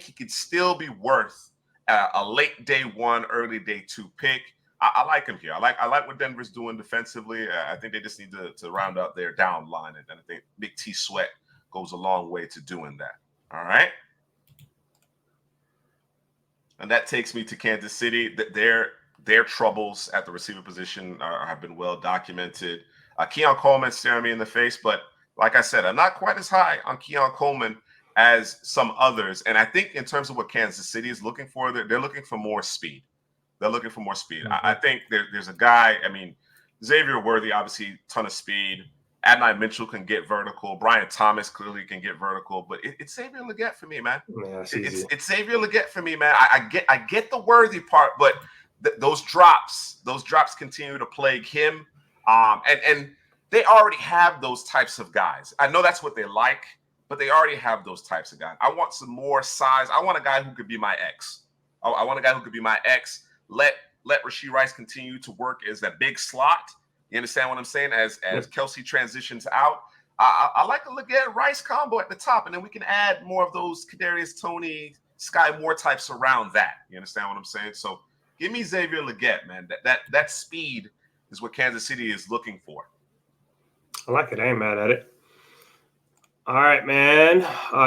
he could still be worth a late day 1, early day 2 pick. I like him here. I like what Denver's doing defensively. I think they just need to round out their down line, and I think Big T Sweat goes a long way to doing that. All right. And that takes me to Kansas City. Their troubles at the receiver position have been well documented. Keon Coleman staring me in the face, but like I said, I'm not quite as high on Keon Coleman as some others. And I think in terms of what Kansas City is looking for, they're looking for more speed. They're looking for more speed. I think there's a guy, I mean, Xavier Worthy, obviously, ton of speed. Adonai Mitchell can get vertical. Brian Thomas clearly can get vertical, but it's Xavier Legette for me, man.
Yeah,
it's Xavier Legette for me, man. I get the Worthy part, but those drops continue to plague him. And they already have those types of guys. I know that's what they like, but they already have those types of guys. I want some more size. I want a guy who could be my X. I want a guy who could be my X. Let Rashee Rice continue to work as that big slot. You understand what I'm saying? As Kelsey transitions out, I like a Legette Rice combo at the top, and then we can add more of those Kadarius Toney, Sky Moore types around that. You understand what I'm saying? So give me Xavier Legette, man. That speed is what Kansas City is looking for.
I like it. I ain't mad at it. All right, man.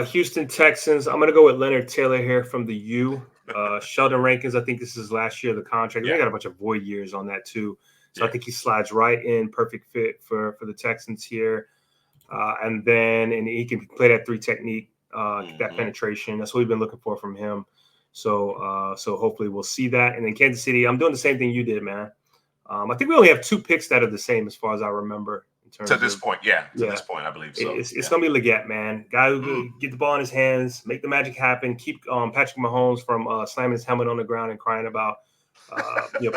Houston Texans. I'm going to go with Leonard Taylor here from the U. Sheldon Rankins, I think this is last year of the contract. They got a bunch of void years on that too. So I think he slides right in, perfect fit for the Texans here. And he can play that 3 technique, that penetration. That's what we've been looking for from him. So hopefully we'll see that. And then Kansas City, I'm doing the same thing you did, man. I think we only have 2 picks that are the same as far as I remember.
To this point, this point, I believe so.
It's going to be Legette, man. Guy who get the ball in his hands, make the magic happen, keep Patrick Mahomes from slamming his helmet on the ground and crying about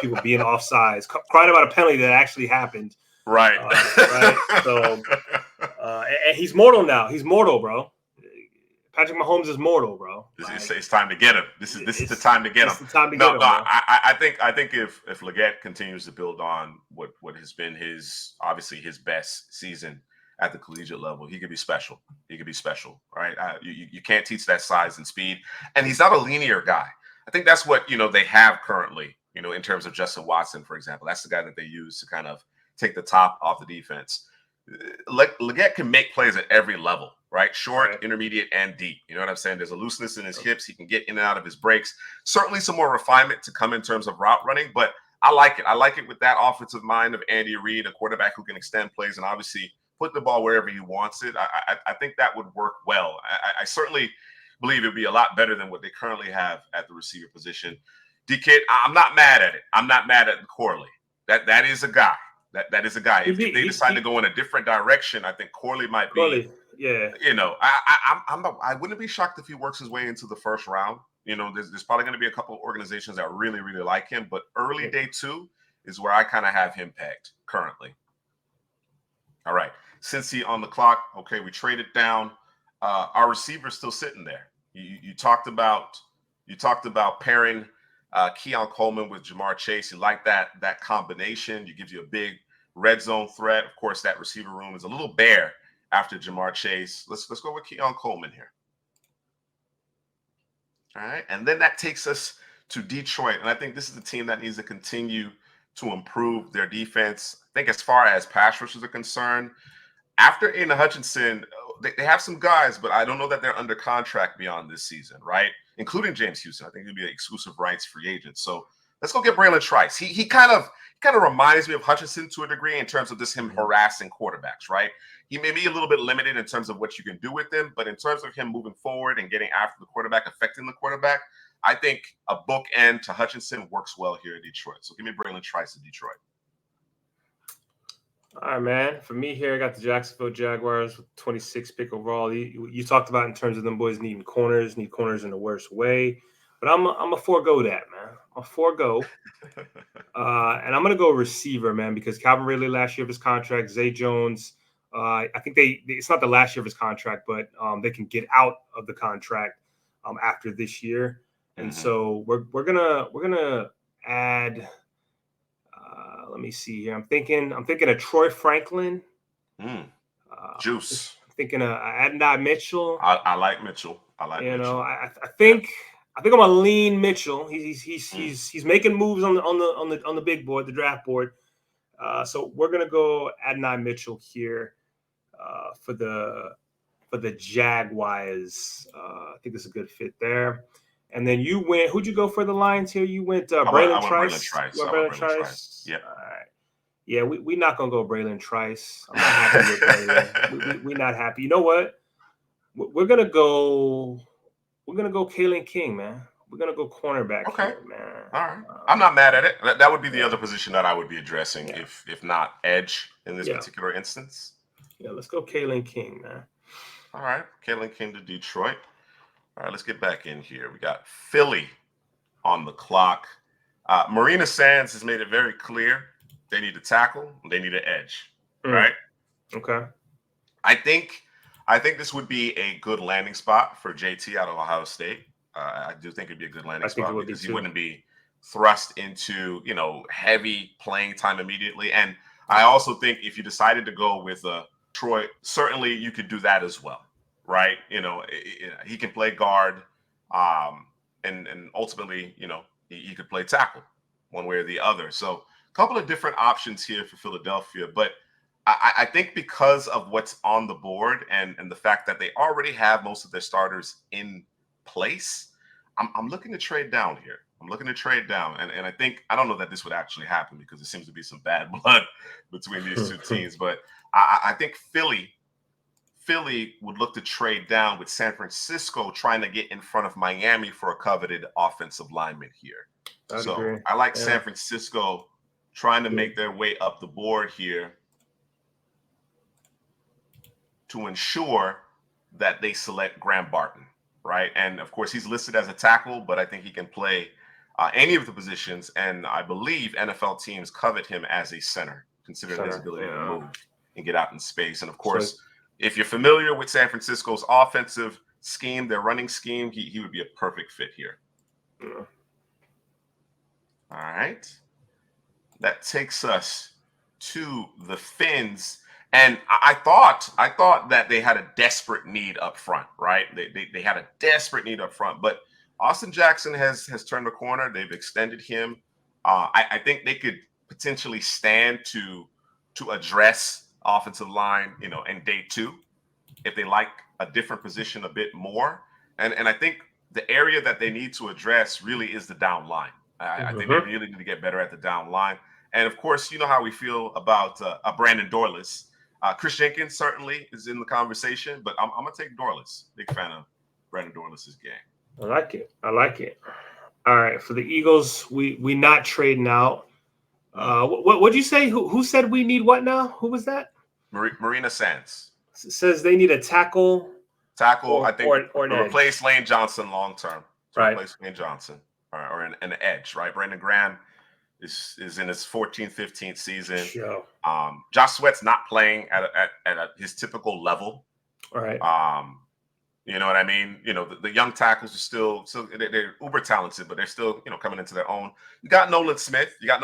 people being offsides, crying about a penalty that actually happened.
Right.
Right. So, and he's mortal now. He's mortal, bro. Patrick Mahomes is mortal, bro.
It's time to get him. This is the time to get him.
It's the time to get him.
I think if Legette continues to build on what has been his best season at the collegiate level, he could be special. He could be special, right? You can't teach that size and speed, and he's not a linear guy. I think that's what they have currently. In terms of Justin Watson, for example, that's the guy that they use to kind of take the top off the defense. Legette can make plays at every level, right? Short, intermediate, and deep. You know what I'm saying? There's a looseness in his hips. He can get in and out of his breaks. Certainly some more refinement to come in terms of route running, but I like it. I like it with that offensive mind of Andy Reid, a quarterback who can extend plays and obviously put the ball wherever he wants it. I think that would work well. I certainly believe it would be a lot better than what they currently have at the receiver position. D-Kid, I'm not mad at it. I'm not mad at Corley. That is a guy. That is a guy. If they decide to go in a different direction, I think Corley might be.
Yeah.
I wouldn't be shocked if he works his way into the first round. There's probably going to be a couple of organizations that really, really like him, but early day 2 is where I kind of have him pegged currently. All right. Cincy on the clock. Okay, we traded down. Our receiver's still sitting there. You talked about pairing Keon Coleman with Jamar Chase. You like that combination. It gives you a big red zone threat. Of course, that receiver room is a little bare after Jamar Chase. Let's go with Keon Coleman here. All right, and then that takes us to Detroit, and I think this is the team that needs to continue to improve their defense. I think as far as pass rushers are concerned, after Aiden Hutchinson, they have some guys, but I don't know that they're under contract beyond this season, right? Including James Houston. I think he'll be an exclusive rights free agent. So let's go get Braylon Trice. He kind of reminds me of Hutchinson to a degree in terms of just him harassing quarterbacks, right? He may be a little bit limited in terms of what you can do with him, but in terms of him moving forward and getting after the quarterback, affecting the quarterback, I think a bookend to Hutchinson works well here in Detroit. So give me Braylon Trice in Detroit.
All right, man. For me here, I got the Jacksonville Jaguars with 26 pick overall. You talked about in terms of them boys need corners in the worst way. But I'm a forego that, man. I'm a forego. And I'm going to go receiver, man, because Calvin Ridley last year of his contract, Zay Jones, I think it's not the last year of his contract, but they can get out of the contract after this year. And so we're gonna add. Let me see here. I'm thinking of Troy Franklin.
Juice.
I'm thinking of Adonai Mitchell.
I like Mitchell. I
think I'm gonna lean Mitchell. He's making moves on the big board, the draft board. So we're gonna go Adonai Mitchell here for the Jaguars. I think it's a good fit there. And then you who'd you go for the Lions here? You went Braylon Trice.
Braylon Trice. Yeah.
All right. Yeah, we not gonna go Braylon Trice. I'm not happy with Braylon. We not happy. You know what? We're gonna go. We're gonna go Kalen King, man. We're gonna go cornerback
Okay.
here, man.
All right. I'm not mad at it. That would be the
Yeah,
other position that I would be addressing
yeah,
if not edge in this
yeah,
particular instance.
yeah. Let's go Kalen King, man.
All right. Kalen King to Detroit. All right, let's get back in here. We got Philly on the clock. Marina Sands has made it very clear they need a tackle, they need an edge. Right.
Okay.
I think this would be a good landing spot for JT out of Ohio State. I do think it'd be a good landing
I think it
spot
would be
because he
too.
wouldn't be thrust into heavy playing time immediately. And I also think if you decided to go with Troy, certainly you could do that as well, right? He can play guard, and ultimately, he could play tackle one way or the other. So a couple of different options here for Philadelphia, but I think because of what's on the board and the fact that they already have most of their starters in place, I'm looking to trade down here. I'm looking to trade down. And I don't know that this would actually happen because there seems to be some bad blood between these two teams. But I think Philly would look to trade down with San Francisco trying to get in front of Miami for a coveted offensive lineman here.
I'd agree.
I like San Francisco trying to make their way up the board here to ensure that they select Graham Barton, right? And of course, he's listed as a tackle, but I think he can play any of the positions. And I believe NFL teams covet him as a center, considering his ability to move and get out in space. And of course, if you're familiar with San Francisco's offensive scheme, their running scheme, he would be a perfect fit here.
Yeah.
All right. That takes us to the Finns. And I thought that they had a desperate need up front, right? They had a desperate need up front, but Austin Jackson has turned the corner. They've extended him. I think they could potentially stand to address offensive line, in day 2, if they like a different position a bit more. And I think the area that they need to address really is the down line. I think they really need to get better at the down line. And of course, you know how we feel about Brandon Dorless. Chris Jenkins certainly is in the conversation, but I'm going to take Dorless. Big fan of Brandon Dorless' game.
I like it. All right. For the Eagles, we not trading out. What'd you say? Who said we need what now? Who was that?
Marina Sands.
It says they need a tackle.
I think,
or
to replace Lane Johnson long term.
Right.
Replace Lane Johnson or an edge, right? Brandon Graham is in his 14th, 15th season.
Sure.
Josh Sweat's not playing at his typical level.
All right.
You know what I mean? The young tackles are still they're uber talented, but they're still, coming into their own. You got Nolan Smith, you got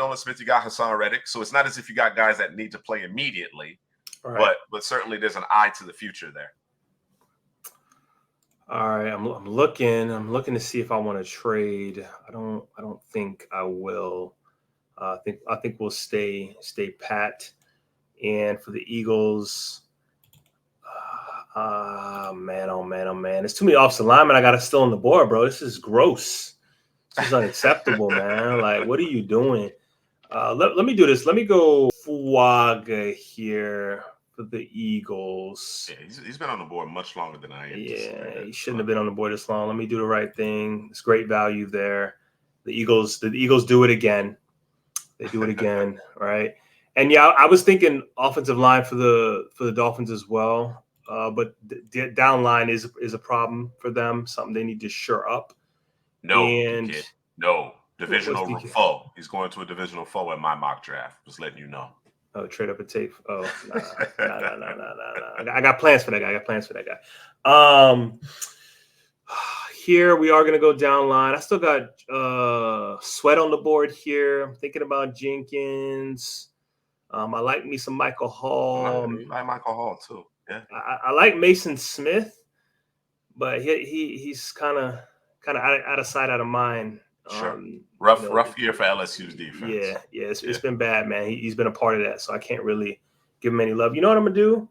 Hassan Reddick. So it's not as if you got guys that need to play immediately, right. but certainly there's an eye to the future there.
All right, I'm looking to see if I want to trade. I don't think I will. I think we'll stay pat. And for the Eagles, man, oh man, there's too many offensive linemen I got still on the board, bro. This is gross. This is unacceptable, man. Like, what are you doing? Let me do this. Let me go Fuaga here for the Eagles.
Yeah, he's been on the board much longer than I anticipated.
Yeah, he shouldn't have been on the board this long. Let me do the right thing. It's great value there. The Eagles do it again. They do it again, right? And yeah, I was thinking offensive line for the Dolphins as well. But the down line is a problem for them. Something they need to shore up.
No divisional foe. He's going to a divisional foe in my mock draft. Just letting you know.
Oh, trade up a tape. Oh, no. I got plans for that guy. Here we are going to go down line. I still got Sweat on the board here. I'm thinking about Jenkins. I like me some Michael Hall.
You like Michael Hall too. Yeah.
I like Mason Smith, but he's kind of out of sight, out of mind.
Sure. Rough year for LSU's defense.
Yeah. It's been bad, man. He's been a part of that, so I can't really give him any love. You know what I'm gonna do?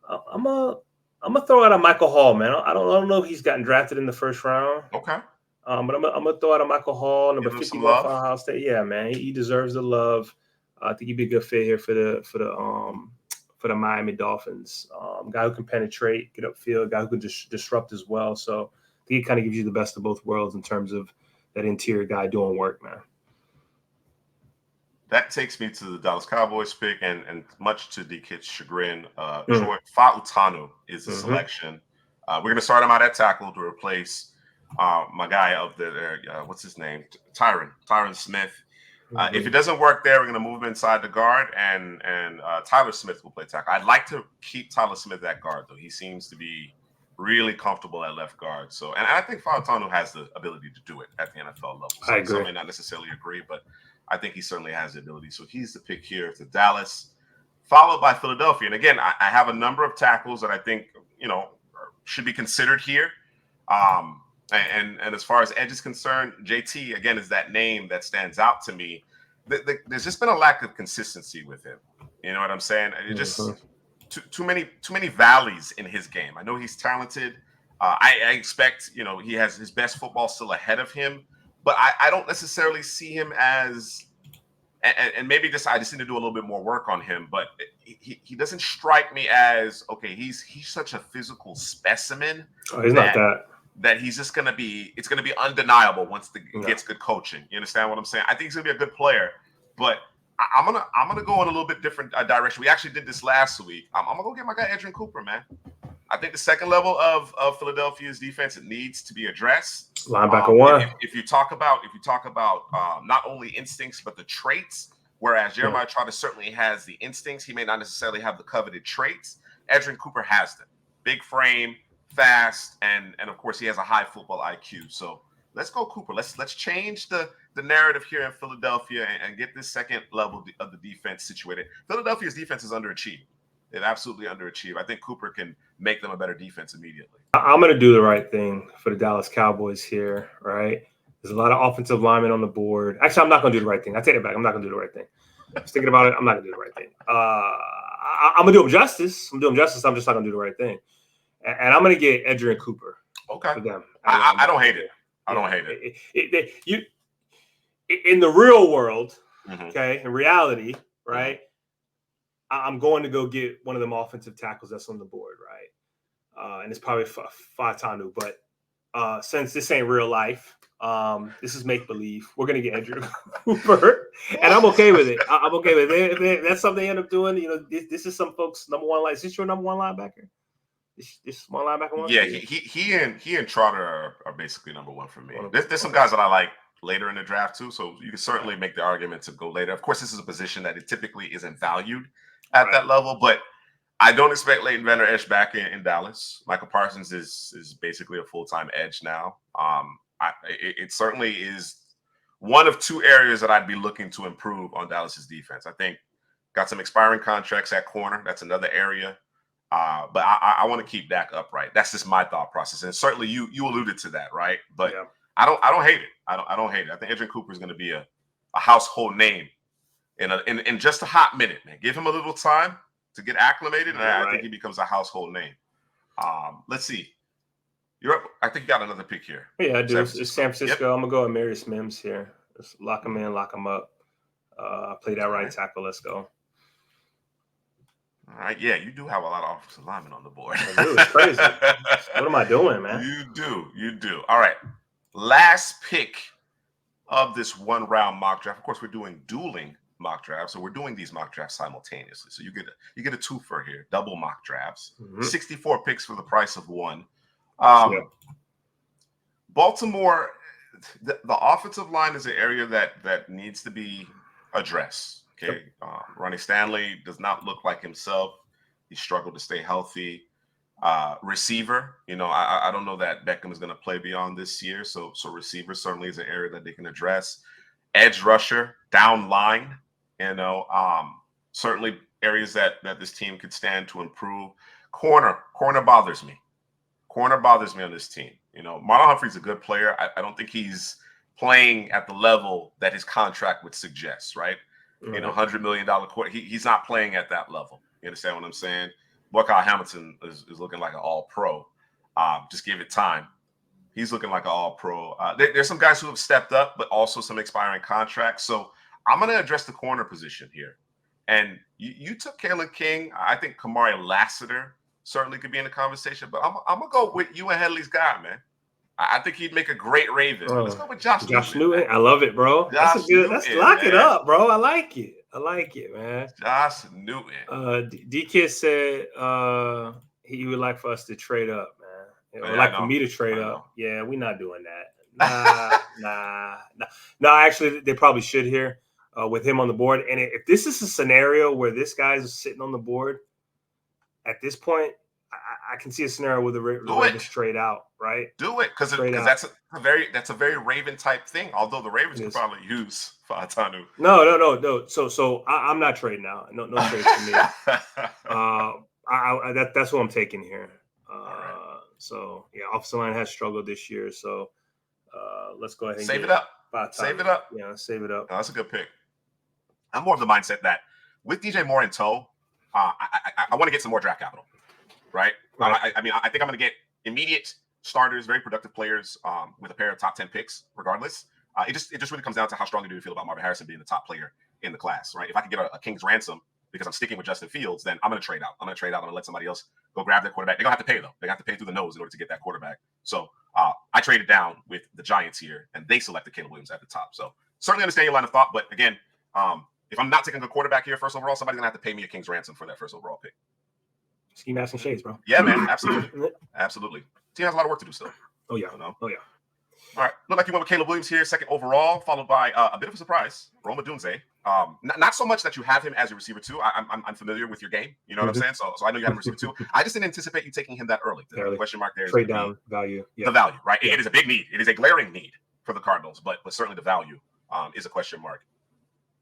I'm gonna throw out a Michael Hall, man. I don't know if he's gotten drafted in the first round.
Okay.
But I'm gonna throw out a Michael Hall, number 51 for Ohio State. Yeah, man, he deserves the love. I think he'd be a good fit here for the Miami Dolphins. Guy who can penetrate, get upfield, guy who can disrupt as well. So I think it kind of gives you the best of both worlds in terms of that interior guy doing work, man.
That takes me to the Dallas Cowboys pick, and much to DK's chagrin, Troy Fautanu is the selection. We're going to start him out at tackle to replace my guy up there. What's his name? Tyron Smith. If it doesn't work there, we're going to move him inside the guard, and Tyler Smith will play tackle. I'd like to keep Tyler Smith at guard, though. He seems to be really comfortable at left guard. So, and I think Fautanu has the ability to do it at the NFL level. So
I agree.
Some may not necessarily agree, but I think he certainly has the ability. So he's the pick here to Dallas, followed by Philadelphia. And again, I have a number of tackles that I think, should be considered here. And as far as edge is concerned, JT, again, is that name that stands out to me. There's just been a lack of consistency with him. You know what I'm saying? It just too many valleys in his game. I know he's talented. I expect, he has his best football still ahead of him. But I don't necessarily see him as, and maybe I just need to do a little bit more work on him. But he doesn't strike me as, okay, he's such a physical specimen.
Oh, he's not that.
That he's just gonna be, it's gonna be undeniable once he gets good coaching. You understand what I'm saying? I think he's gonna be a good player, but I'm gonna go in a little bit different direction. We actually did this last week. I'm gonna go get my guy Adrian Cooper, man. I think the second level of Philadelphia's defense, it needs to be addressed.
Linebacker one.
If you talk about not only instincts but the traits, whereas Jeremiah Trotter certainly has the instincts, he may not necessarily have the coveted traits. Adrian Cooper has them. Big frame, fast, and of course he has a high football IQ. So let's go Cooper. Let's change the narrative here in Philadelphia and get this second level of the defense situated. Philadelphia's defense is underachieved. They've absolutely underachieved. I think Cooper can make them a better defense immediately.
I'm going to do the right thing for the Dallas Cowboys here, right? There's a lot of offensive linemen on the board. Actually, I'm not going to do the right thing. I take it back. I'm not going to do the right thing. I was thinking about it. I'm not going to do the right thing. I'm going to do him justice. I'm just not going to do the right thing. And I'm going to get Adrian Cooper.
Okay.
For them.
I don't hate it. I don't hate it.
In the real world, okay, in reality, right, I'm going to go get one of them offensive tackles that's on the board, right? And it's probably Fautanu. But since this ain't real life, this is make-believe, we're going to get Adrian Cooper. And I'm okay with it. I'm okay with it. If that's something they end up doing, this is some folks' number one line. Is this your number one linebacker? This small linebacker one?
Yeah, he and Trotter are basically number one for me. There's some guys that I like later in the draft too, so you can certainly make the argument to go later. Of course, this is a position that it typically isn't valued at that level, but I don't expect Leighton Vander Esch back in Dallas. Michael Parsons is basically a full-time edge now. It certainly is one of two areas that I'd be looking to improve on Dallas's defense. I think got some expiring contracts at corner. That's another area. But I want to keep Dak upright. That's just my thought process, and certainly you alluded to that, right? But I don't hate it. I don't hate it. I think Adrian Cooper is going to be a household name in just a hot minute, man. Give him a little time to get acclimated, and I think he becomes a household name. Let's see. You're up. I think you got another pick here.
Yeah, I do. It's San Francisco. Yep. I'm gonna go with Marius Mims here. Just lock him in, lock him up. Play that right tackle. Let's go.
All right, yeah, you do have a lot of offensive linemen on the board.
I do. It's crazy. What am I doing, man?
You do. All right, last pick of this one-round mock draft. Of course, we're doing dueling mock drafts, so we're doing these mock drafts simultaneously. So you get a twofer here, double mock drafts. 64 picks for the price of one. Baltimore, the offensive line is an area that needs to be addressed. Okay, Ronnie Stanley does not look like himself. He struggled to stay healthy. Receiver, I don't know that Beckham is going to play beyond this year. So receiver certainly is an area that they can address. Edge rusher, down line, certainly areas that this team could stand to improve. Corner bothers me. Corner bothers me on this team. Marlon Humphrey's a good player. I don't think he's playing at the level that his contract would suggest, right? $100 million quarter. He's not playing at that level. You understand what I'm saying? Kyle Hamilton is looking like an all-pro. Just give it time. He's looking like an all-pro. There's some guys who have stepped up, but also some expiring contracts. So I'm going to address the corner position here. And you took Kalen King. I think Kamari Lassiter certainly could be in the conversation, but I'm going to go with you and Headley's guy, man. I think he'd make a great Raven. Let's go with Josh Newton.
I love it, bro. That's a good. Let's lock it up, bro. I like it, man.
Josh Newton.
D-Kid said he would like for us to trade up, man. Or like for me to trade up. Yeah, we're not doing that. Nah. Actually, they probably should here with him on the board. And if this is a scenario where this guy's sitting on the board at this point, I can see a scenario where the Ravens trade out, right?
Do it, because that's a very Raven type thing. Although the Ravens could probably use Faatanu.
No. So I'm not trading out. No trades for me. That's what I'm taking here.
Right.
So yeah, offensive line has struggled this year. So let's go ahead and
save it up.
Save it up. Yeah, save it up.
No, that's a good pick. I'm more of the mindset that with DJ Moore in tow, I want to get some more draft capital. Right. I think I'm going to get immediate starters, very productive players with a pair of top 10 picks, regardless. It just really comes down to how strongly do you feel about Marvin Harrison being the top player in the class, right? If I can get a king's ransom because I'm sticking with Justin Fields, then I'm going to trade out. I'm going to let somebody else go grab their quarterback. They're going to have to pay, though. They have to pay through the nose in order to get that quarterback. So I traded down with the Giants here, and they selected Caleb Williams at the top. So certainly understand your line of thought. But again, if I'm not taking a quarterback here first overall, somebody's going to have to pay me a king's ransom for that first overall pick.
Ski mask and shades, bro.
Yeah, man. Absolutely. Absolutely. Team has a lot of work to do still.
Oh, yeah.
All right. Look like you went with Caleb Williams here, second overall, followed by a bit of a surprise, Rome Odunze. Not so much that you have him as a receiver, too. I'm familiar with your game. You know what I'm saying? So I know you have him receiver, too. I just didn't anticipate you taking him that early. The question mark there is
trade down value. Yeah.
The value, right? Yeah. It is a big need. It is a glaring need for the Cardinals, but certainly the value is a question mark.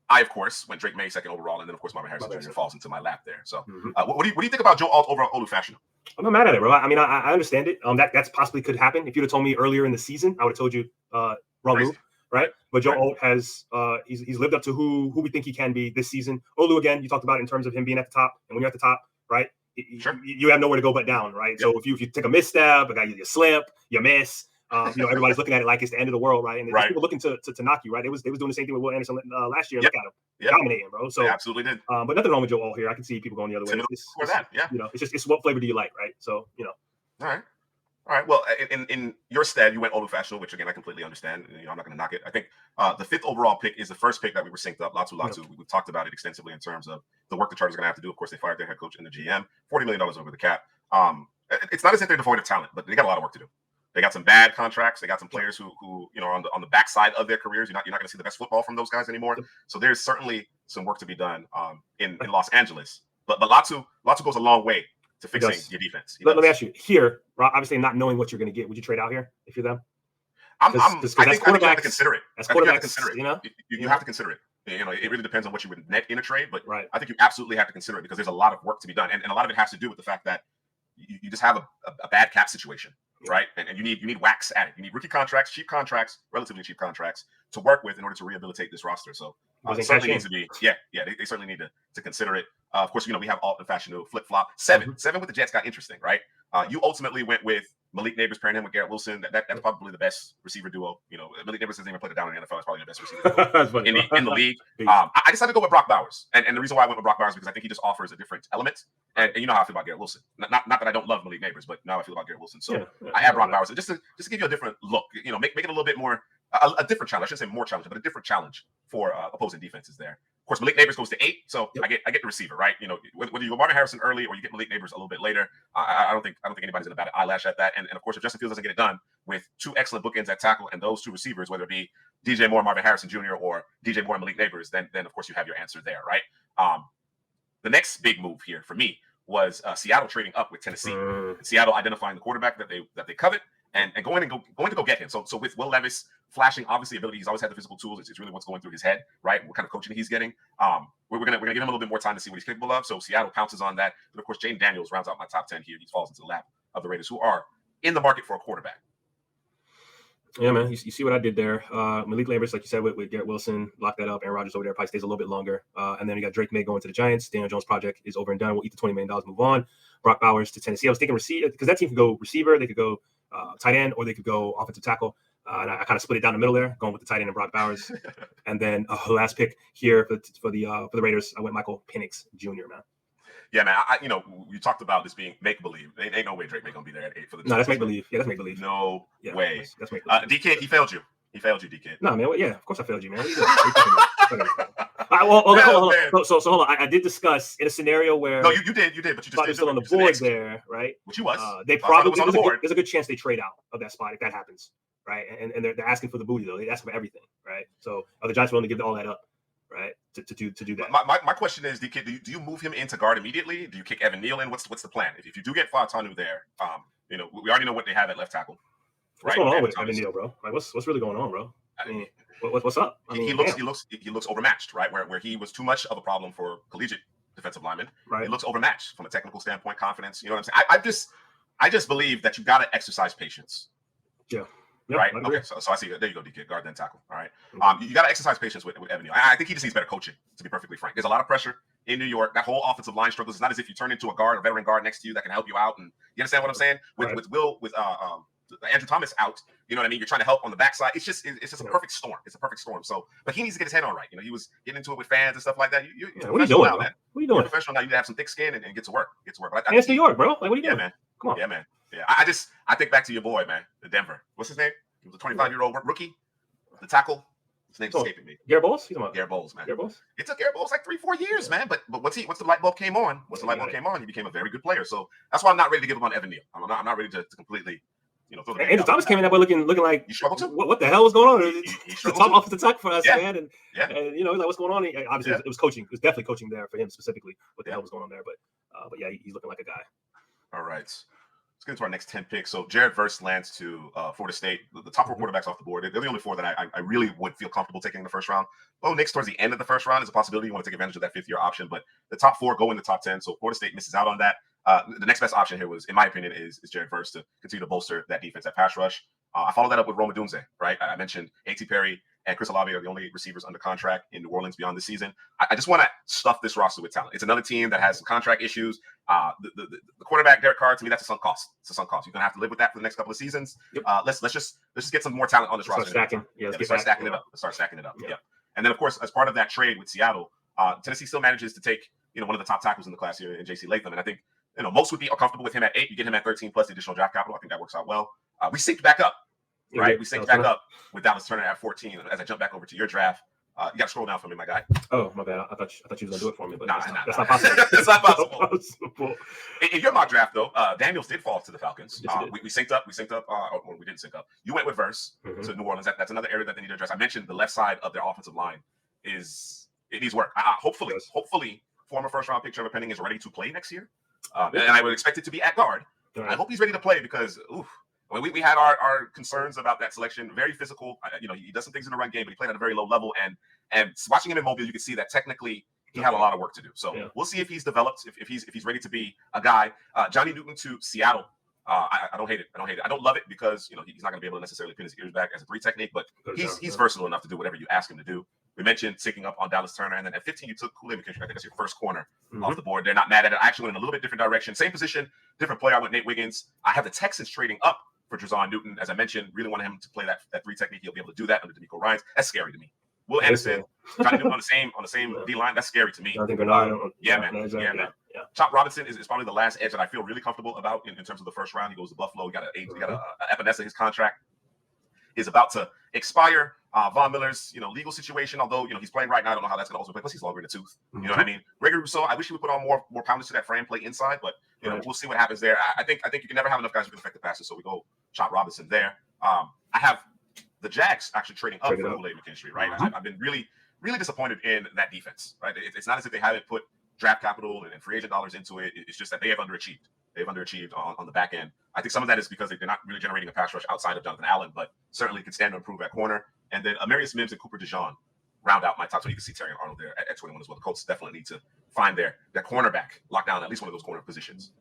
I, of course, went Drake May second overall, and then, of course, Marvin Harrison Jr. falls into my lap there. So what do you think about Joe Alt over Olu-Fashanu?
I'm not mad at it, bro. I mean, I understand it. That's possibly could happen. If you'd have told me earlier in the season, I would have told you wrong move, right? But Joe Alt has he's lived up to who we think he can be this season. Olu, again, you talked about in terms of him being at the top, and when you're at the top, right, you have nowhere to go but down, right? Yep. So if you take a misstep, you slip, you miss. Everybody's looking at it like it's the end of the world, right? And there's people looking to knock you, right? They was doing the same thing with Will Anderson last year. Look at him, dominating, bro. So
they absolutely did.
But nothing wrong with Joe Alt here. I can see people going the other way. It's what flavor do you like, right? So
All right. Well, in your stead, you went Olu-Fashanu, which again I completely understand. I'm not going to knock it. I think the fifth overall pick is the first pick that we were synced up. Latu. We've talked about it extensively in terms of the work the Chargers are going to have to do. Of course, they fired their head coach and the GM. $40 million over the cap. It's not as if they're devoid of talent, but they got a lot of work to do. They got some bad contracts. They got some players who are on the backside of their careers. You're not going to see the best football from those guys anymore. So there's certainly some work to be done in Los Angeles. But Latu goes a long way to fixing your defense.
Let me ask you here, obviously not knowing what you're going to get. Would you trade out here if you're them?
I think you have to consider it.
As quarterbacks,
you have to consider it. It really depends on what you would net in a trade, but I think you absolutely have to consider it because there's a lot of work to be done, and a lot of it has to do with the fact that you just have a bad cap situation. Right, and you need wax at it. You need rookie contracts, cheap contracts, relatively cheap contracts to work with in order to rehabilitate this roster. So it certainly needs to be, they certainly need to consider it. Of course, we have Alt and Fashanu flip flop. Seven with the Jets got interesting, right? You ultimately went with Malik Neighbors pairing him with Garrett Wilson. That's probably the best receiver duo. Malik Neighbors hasn't even played it down in the NFL. It's probably the best receiver duo in the league. I decided to go with Brock Bowers, and the reason why I went with Brock Bowers is because I think he just offers a different element. And you know how I feel about Garrett Wilson. Not that I don't love Malik Neighbors, but now I feel about Garrett Wilson. So I have Brock Bowers, just to give you a different look. Make it a little bit more a different challenge. I shouldn't say more challenge, but a different challenge for opposing defenses there. Of course, Malik Neighbors goes to 8, so I get the receiver, right? Whether you go Marvin Harrison early or you get Malik Neighbors a little bit later, I don't think anybody's gonna bat an eyelash at that. And of course, if Justin Fields doesn't get it done with two excellent bookends at tackle and those two receivers, whether it be DJ Moore, Marvin Harrison Jr., or DJ Moore and Malik Neighbors, then of course you have your answer there, right? The next big move here for me was Seattle trading up with Tennessee. Seattle identifying the quarterback that they covet and going to go get him. So with Will Levis flashing obviously ability, he's always had the physical tools. It's really what's going through his head, right? What kind of coaching he's getting. We're gonna give him a little bit more time to see what he's capable of. So Seattle pounces on that. But of course, Jaden Daniels rounds out my top 10 here. He falls into the lap of the Raiders, who are in the market for a quarterback.
Yeah, man. You see what I did there. Malik Neighbors, like you said, with Garrett Wilson, lock that up. Aaron Rodgers over there probably stays a little bit longer. And then you got Drake May going to the Giants. Daniel Jones' project is over and done. We'll eat the $20 million, move on. Brock Bowers to Tennessee. I was thinking receiver because that team could go receiver. They could go tight end, or they could go offensive tackle. And I kind of split it down the middle there, going with the tight end and Brock Bowers. And then last pick here for the Raiders, I went Michael Penix Jr., man.
Yeah, man. You talked about this being make believe. Ain't no way Drake may gonna be there at 8 for the.
No, that's make believe. Yeah, that's make believe.
No way.
That's make believe.
DK, he failed you. He failed you, DK.
No, man. Well, yeah, of course I failed you, man. What are you doing? Hold on. So hold on. I did discuss in a scenario where
no, you did, but you just did
still on the board there, right?
Which he was.
They probably there's a good chance they trade out of that spot if that happens, right? And they're asking for the booty though. They're asking for everything, right? So are the Giants willing to give all that up, right? To do that.
My question is, DK, do you move him into guard immediately? Do you kick Evan Neal in? What's the plan? If you do get Fautanu there, we already know what they have at left tackle.
What's going on with Evan Neal, bro? Like what's really going on, bro? I mean, what's up?
He looks overmatched, right? Where he was too much of a problem for collegiate defensive linemen.
Right.
He looks overmatched from a technical standpoint, confidence. You know what I'm saying? I just believe that you got to exercise patience.
Yeah.
Right. Okay. So I see. There you go, DK. Guard then tackle. All right. You got to exercise patience with Evan Neal. I think he just needs better coaching. To be perfectly frank, there's a lot of pressure in New York. That whole offensive line struggles. It's not as if you turn into a veteran guard next to you that can help you out. And you understand what I'm saying? With Andrew Thomas out, you know what I mean? You're trying to help on the backside. It's just a perfect storm. It's a perfect storm. So, but he needs to get his head on right. He was getting into it with fans and stuff like that.
What are you doing,
now, man?
What are you doing?
You're professional now. You need to have some thick skin and get to work. But
it's New York, bro. Like, what are you doing?
Yeah, man.
Come on.
Yeah, man. Yeah. I think back to your boy, man, the Denver. What's his name? He was a 25-year-old rookie. The tackle. His name's escaping me.
Garrett Bowles? He's about
Garrett Bowles, man.
Garrett Bowles?
It took Garrett Bowles like 3-4 years, man. But once the light bulb came on, he became a very good player. So that's why I'm not ready to give him on Evan Neal. I'm not ready to completely, throw the
Andrew Thomas came in that way looking like
he struggled too.
What the hell was going on?
He
the top offensive tackle for us, man. And
he's
like, what's going on? Obviously, it was coaching. It was definitely coaching there for him specifically. What the hell was going on there? But yeah, he's looking like a guy.
All right. Let's get into our next 10 picks. So Jared Verse lands to Florida State. The top 4 quarterbacks off the board. They're the only 4 that I really would feel comfortable taking in the first round. Nick's towards the end of the first round is a possibility. You want to take advantage of that 5th-year option, but the top 4 go in the top 10. So Florida State misses out on that. The next best option here was, in my opinion, is Jared Verse to continue to bolster that defense at pass rush. I followed that up with Roma Dunze, right? I mentioned A.T. Perry and Chris Olave are the only receivers under contract in New Orleans beyond this season. I just want to stuff this roster with talent. It's another team that has some contract issues. The quarterback, Derek Carr, to me, that's a sunk cost. It's a sunk cost. You're gonna have to live with that for the next couple of seasons. Yep. Let's just get some more talent on this roster. Let's start stacking it up. Let's start stacking it up. Yeah. And then, of course, as part of that trade with Seattle, Tennessee still manages to take one of the top tackles in the class here in J.C. Latham. And I think most would be comfortable with him at 8. You get him at 13 plus the additional draft capital. I think that works out well. We synced back up. Right, we synced back up with Dallas Turner at 14. As I jump back over to your draft, you got to scroll down for me, my guy.
Oh, my bad. I thought you was gonna do it for me, but that's not
possible.
That's not possible.
In your mock draft, though, Daniels did fall to the Falcons. We synced up. We didn't sync up. You went with Verse to New Orleans. That's another area that they need to address. I mentioned the left side of their offensive line it needs work. Hopefully, former first-round pick Trevor Penning is ready to play next year, and I would expect it to be at guard. Right. I hope he's ready to play because, we had our concerns about that selection. Very physical. He does some things in the run game, but he played at a very low level. And watching him in Mobile, you can see that technically he had a lot of work to do. So we'll see if he's developed, if he's ready to be a guy. Johnny Newton to Seattle. I don't hate it. I don't love it because he's not going to be able to necessarily pin his ears back as a 3 technique, but he's versatile enough to do whatever you ask him to do. We mentioned syncing up on Dallas Turner, and then at 15 you took Kool-Aid McKinstry. I think that's your first corner off the board. They're not mad at it. I actually went in a little bit different direction. Same position, different player. I went Nate Wiggins. I have the Texans trading up for Drazon Newton. As I mentioned, really wanted him to play that 3 technique. He'll be able to do that under D'Amico Ryans. That's scary to me. Will Anderson, Johnny Newton on the same D line. That's scary to me.
I think Bernard.
Man. Chop Robinson is probably the last edge that I feel really comfortable about in terms of the first round. He goes to Buffalo. He got a Epinesa. His contract is about to expire. Von Miller's legal situation, although he's playing right now, I don't know how that's going to also play. Plus he's longer in the tooth. You know what I mean? Gregory Rousseau, I wish he would put on more poundage to that frame, play inside, but we'll see what happens there. I think you can never have enough guys who can affect the passes, so we go Chop Robinson there. I have the Jags actually trading up for Kool-Aid McKinstry, right? I've been really, really disappointed in that defense, right? It's not as if they haven't put draft capital and free agent dollars into it. It's just that they have underachieved. They've underachieved on the back end. I think some of that is because they're not really generating a pass rush outside of Jonathan Allen, but certainly can stand to improve at corner. And then Amarius Mims and Cooper DeJean round out my top 20. You can see Terry Arnold there at 21 as well. The Colts definitely need to find their cornerback, lock down at least one of those corner positions.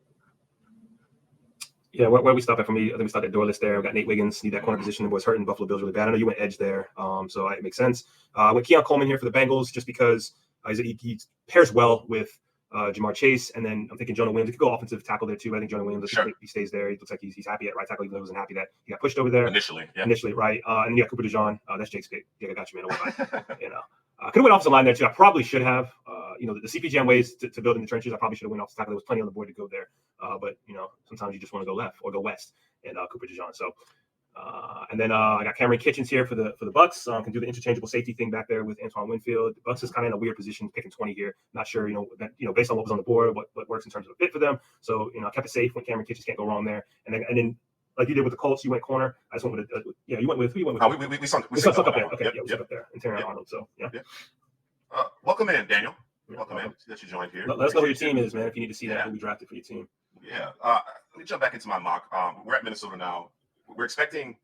Yeah, where we stop at for me, I think we start at door list there. We got Nate Wiggins, need that corner position. The boys hurting. Buffalo Bills really bad. I know you went edge there, so it makes sense. With Keon Coleman here for the Bengals, just because he pairs well with Jamar Chase, and then I'm thinking Jonah Williams. He could go offensive tackle there too. I think Jonah Williams,
Sure.
he stays there. He looks like he's happy at right tackle, even though he wasn't happy that he got pushed over there
Initially,
right? And then you got Cooper DeJean. That's Jake's pick. Yeah, I got you, man. You know, could have went offensive line there too. I probably should have. You know, the CPGM ways to build in the trenches. I probably should have went offensive tackle. There was plenty on the board to go there. But you know, sometimes you just want to go left or go west, and Cooper DeJean. So. And then I got Cameron Kitchens here for the Bucks. Can do the interchangeable safety thing back there with Antoine Winfield. The Bucks is kind of in a weird position, picking 20 here. Not sure, based on what was on the board, what works in terms of a fit for them. So I kept it safe when Cameron Kitchens can't go wrong there. And then like you did with the Colts, you went corner. I just went with you went with who you went with?
We sunk
up there. Okay, we sunk up there. And Terry Arnold. So yeah.
Welcome in, Daniel. Welcome in. That you joined here.
Let us know who your team is, man. If you need to see that, who we drafted for your team.
Yeah. Let me jump back into my mock. We're at Minnesota now. We're expecting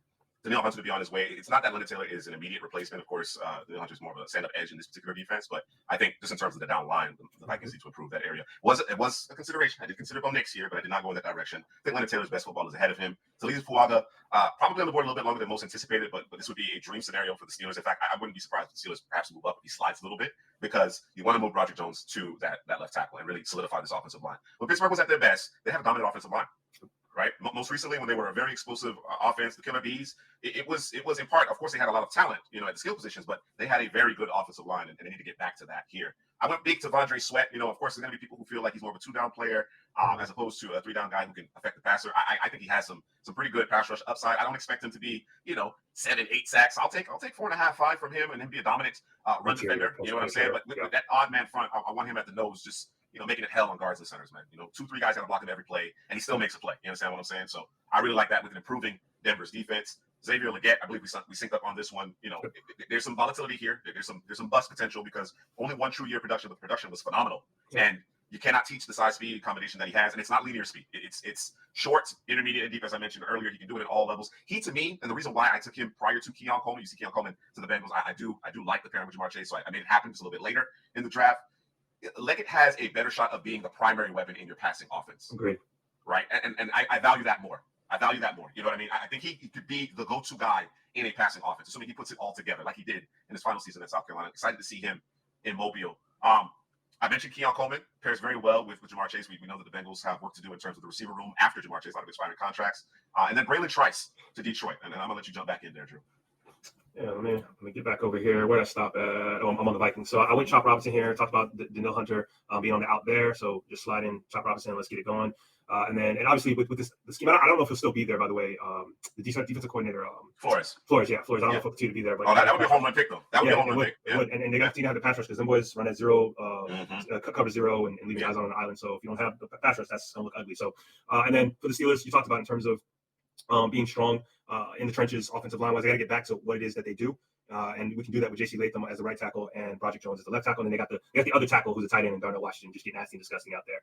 Danielle Hunter to be on his way. It's not that Leonard Taylor is an immediate replacement. Of course, Danielle Hunter is more of a stand-up edge in this particular defense, but I think just in terms of the down line, the Vikings need to improve that area. It was a consideration. I did consider Bo Nix here, but I did not go in that direction. I think Leonard Taylor's best football is ahead of him. Talise Fuaga, probably on the board a little bit longer than most anticipated, but this would be a dream scenario for the Steelers. In fact, I wouldn't be surprised if the Steelers perhaps move up if he slides a little bit, because you want to move Roger Jones to that left tackle and really solidify this offensive line. When Pittsburgh was at their best, they have a dominant offensive line. Right. Most recently, when they were a very explosive offense, the Killer Bees, it was in part, of course, they had a lot of talent, at the skill positions, but they had a very good offensive line, and they need to get back to that here. I went big to Vondre Sweat. Of course, there's going to be people who feel like he's more of a 2-down player as opposed to a 3-down guy who can affect the passer. I think he has some pretty good pass rush upside. I don't expect him to be, 7, 8 sacks. I'll take 4.5, 5 from him, and him be a dominant run defender. You know what I'm saying? But with that odd man front, I want him at the nose, just making it hell on guards and centers, man. 2-3 guys got to block him every play, and he still makes a play. You understand what I'm saying? So I really like that with improving Denver's defense. Xavier Legette, I believe we synced up on this one. There's some volatility here. There's some bust potential because only one true year production, but the production was phenomenal. Yeah. And you cannot teach the size speed combination that he has, and it's not linear speed. It's short, intermediate, and deep, as I mentioned earlier. He can do it at all levels. He, to me, and the reason why I took him prior to Keon Coleman, you see Keon Coleman to the Bengals. I do like the pairing with Jamar Chase, so I made it happen just a little bit later in the draft. Leggett has a better shot of being the primary weapon in your passing offense.
Agreed.
Right, and I value that more. You know what I mean? I think he could be the go-to guy in a passing offense, assuming he puts it all together like he did in his final season at South Carolina. Excited to see him in Mobile. I mentioned Keon Coleman pairs very well with Jamar Chase. We know that the Bengals have work to do in terms of the receiver room after Jamar Chase, a lot of expiring contracts. And then Braylon Trice to Detroit. And then I'm going to let you jump back in there, Drew.
Yeah, let me get back over here. Where did I stop at? Oh, I'm on the Vikings. So I went Chop Robinson here, talked about Danielle Hunter being on the out there. So just slide in Chop Robinson. Let's get it going. And obviously with this the scheme, I don't know if he'll still be there, by the way. The defensive coordinator, Flores. Yeah, Flores. I don't know if he'll continue to be there. But
that would be a home run pick, though. That would be a home run pick. Yeah.
And they got to have the pass rush because them boys run at zero, cover zero, and leave guys on an island. So if you don't have the pass rush, that's going to look ugly. So, and then for the Steelers, you talked about in terms of being strong in the trenches, offensive line wise, they got to get back to what it is that they do. And we can do that with J.C. Latham as the right tackle and Broderick Jones as the left tackle. And then they got the other tackle who's a tight end, and Darnell Washington just getting nasty and disgusting out there.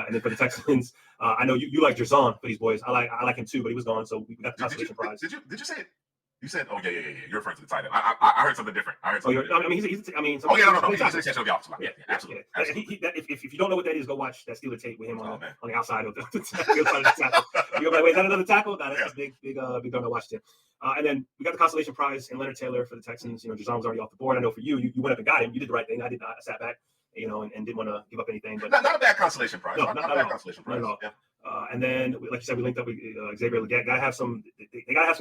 And then for the Texans, I know you like Jerzon for these boys. I like him too, but he was gone, so we got the consolation prize.
Did you say it? You said, oh, yeah. You're referring to the tight end. I heard something different.
He's no.
He's an extension of the offensive line. Yeah, absolutely.
If you don't know what that is, go watch that Steeler tape with him on the outside of the tackle. You're like, wait, is that another tackle? No, that's big Darnell Washington. And then we got the consolation prize in Leonard Taylor for the Texans. Jerzon was already off the board. I know for you went up and got him. You did the right thing. I did not. I sat back, and didn't want to give up anything. But
not a bad consolation prize.
No,
not a bad consolation prize.
Yeah. And then, like you said, we linked up with Xavier Legette. They gotta have some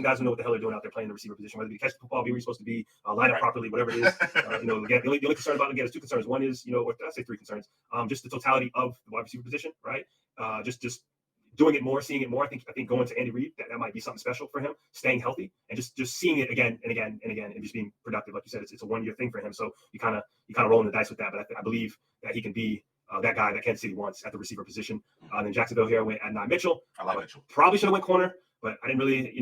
guys who know what the hell they're doing out there playing the receiver position, whether they catch the football, be where you're supposed to be, line up properly, whatever it is. Legette, the only concern about Legette is 2 concerns. One is, or I say 3 concerns. Just the totality of the wide receiver position, right? Just doing it more, seeing it more. I think going to Andy Reid, that might be something special for him, staying healthy and just seeing it again and again and again and just being productive. Like you said, it's a 1-year thing for him. So you kind of rolling the dice with that. But I believe that he can be that guy that Kansas City wants at the receiver position. Then Jacksonville here went Adonai Mitchell.
I like Mitchell.
Probably should have went corner, but I didn't really,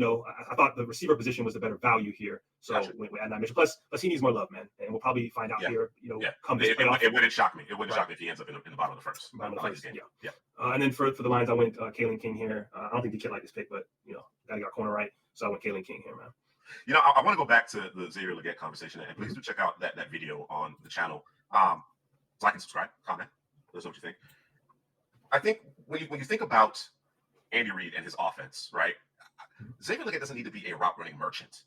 I thought the receiver position was the better value here. So went with Adonai Mitchell. Plus he needs more love, man. And we'll probably find out here, come this playoff.
It wouldn't shock me. It wouldn't shock me if he ends up in the bottom of the first.
Yeah. And then for the Lions, I went Kalen King here. I don't think the kid liked this pick, but, guy got corner right. So I went Kalen King here, man.
I want to go back to the Xavier Legette conversation, and please do check out that video on the channel. Like and subscribe, comment. Let us know what you think. I think when you think about Andy Reid and his offense, right? Xavier Legette doesn't need to be a route running merchant.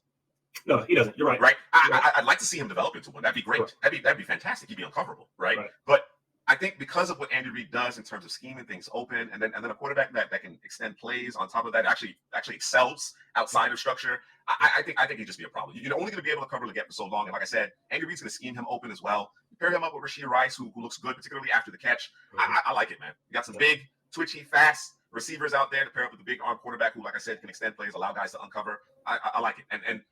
No, he doesn't. You're right.
Right. I'd like to see him develop into one. That'd be great. That'd be fantastic. He'd be uncoverable, right? But I think because of what Andy Reid does in terms of scheming things open, and then a quarterback that can extend plays on top of that, actually excels outside of structure. I think he'd just be a problem. You're only going to be able to cover Leggett for so long, and like I said, Andy Reid's going to scheme him open as well. You pair him up with Rashee Rice, who looks good, particularly after the catch. I like it, man. You got some big, twitchy, fast receivers out there to pair up with the big arm quarterback who, like I said, can extend plays, allow guys to uncover. I like it, and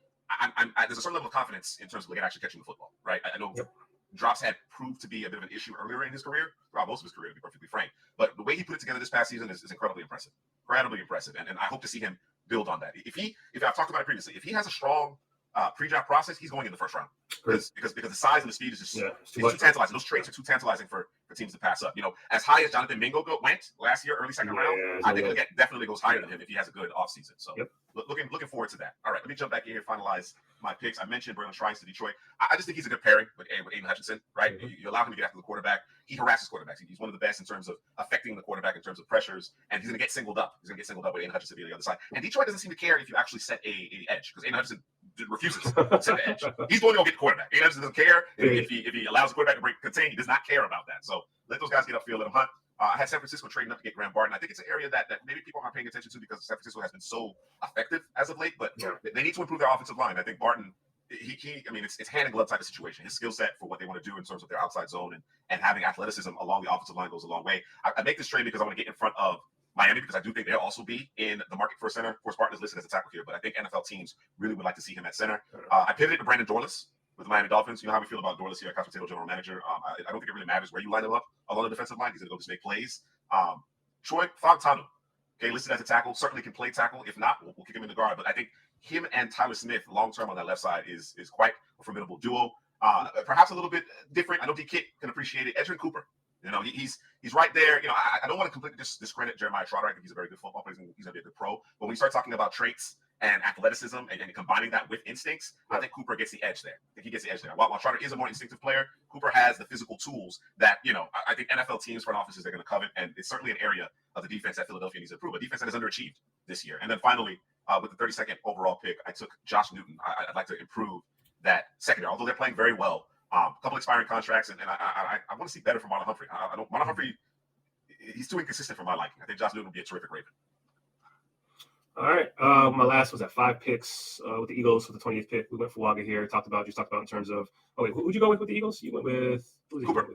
there's a certain level of confidence in terms of Leggett actually catching the football, right? I know. Yep. Drops had proved to be a bit of an issue earlier in his career, throughout most of his career, to be perfectly frank. But the way he put it together this past season is incredibly impressive. Incredibly impressive. And I hope to see him build on that. If I've talked about it previously, if he has a strong pre-draft process, he's going in the first round. Because the size and the speed is just too tantalizing. Those traits are too tantalizing for teams to pass up. As high as Jonathan Mingo went last year, early second round, I think Leggett definitely goes higher than him if he has a good offseason. So looking forward to that. All right, let me jump back in here and finalize my picks. I mentioned Braylon Shrines to Detroit. I just think he's a good pairing with Aiden Hutchinson, right? You allow him to get after the quarterback. He harasses quarterbacks. He's one of the best in terms of affecting the quarterback in terms of pressures, and he's going to get singled up. He's going to get singled up with Aiden Hutchinson being on the other side. And Detroit doesn't seem to care if you actually set a edge, because Aiden Hutchinson refuses to set the edge. He's going to go get the quarterback. Aiden Hutchinson doesn't care if he allows the quarterback to contain. He does not care about that. So let those guys get upfield, let them hunt. I had San Francisco trading up to get Graham Barton. I think it's an area that maybe people aren't paying attention to because San Francisco has been so effective as of late, but they need to improve their offensive line. I think Barton, it's hand and glove type of situation. His skill set for what they want to do in terms of their outside zone and having athleticism along the offensive line goes a long way. I make this trade because I want to get in front of Miami, because I do think they'll also be in the market for a center. Of course, Barton is listed as a tackle here, but I think NFL teams really would like to see him at center. I pivoted to Brandon Dorlus with the Miami Dolphins. You know how we feel about Dorlus here, Couch Potato General Manager. I don't think it really matters where you line him up along the defensive line. He's going to go just make plays. Troy Fautanu, listed as a tackle, certainly can play tackle. If not, we'll kick him in the guard. But I think him and Tyler Smith long-term on that left side is quite a formidable duo. Perhaps a little bit different. I know D-Kit can appreciate it. Edgerrin Cooper, he's right there. I don't want to completely discredit Jeremiah Trotter. I think he's a very good football player. He's going to be a good pro. But when you start talking about traits and athleticism and combining that with instincts, I think Cooper gets the edge there. I think he gets the edge there. While Trotter is a more instinctive player, Cooper has the physical tools that, I think NFL teams, front offices, are going to covet. And it's certainly an area of the defense that Philadelphia needs to improve. A defense that is underachieved this year. And then finally, with the 32nd overall pick, I took Josh Newton. I'd like to improve that secondary, although they're playing very well. A couple expiring contracts, and I want to see better from Marlon Humphrey. Marlon Humphrey, he's too inconsistent for my liking. I think Josh Newton would be a terrific Raven.
All right. My last was at 5 picks with the Eagles for the 20th pick. We went for Waga here. Talked about in terms of. Oh wait, who'd you go with the Eagles? You went with Cooper.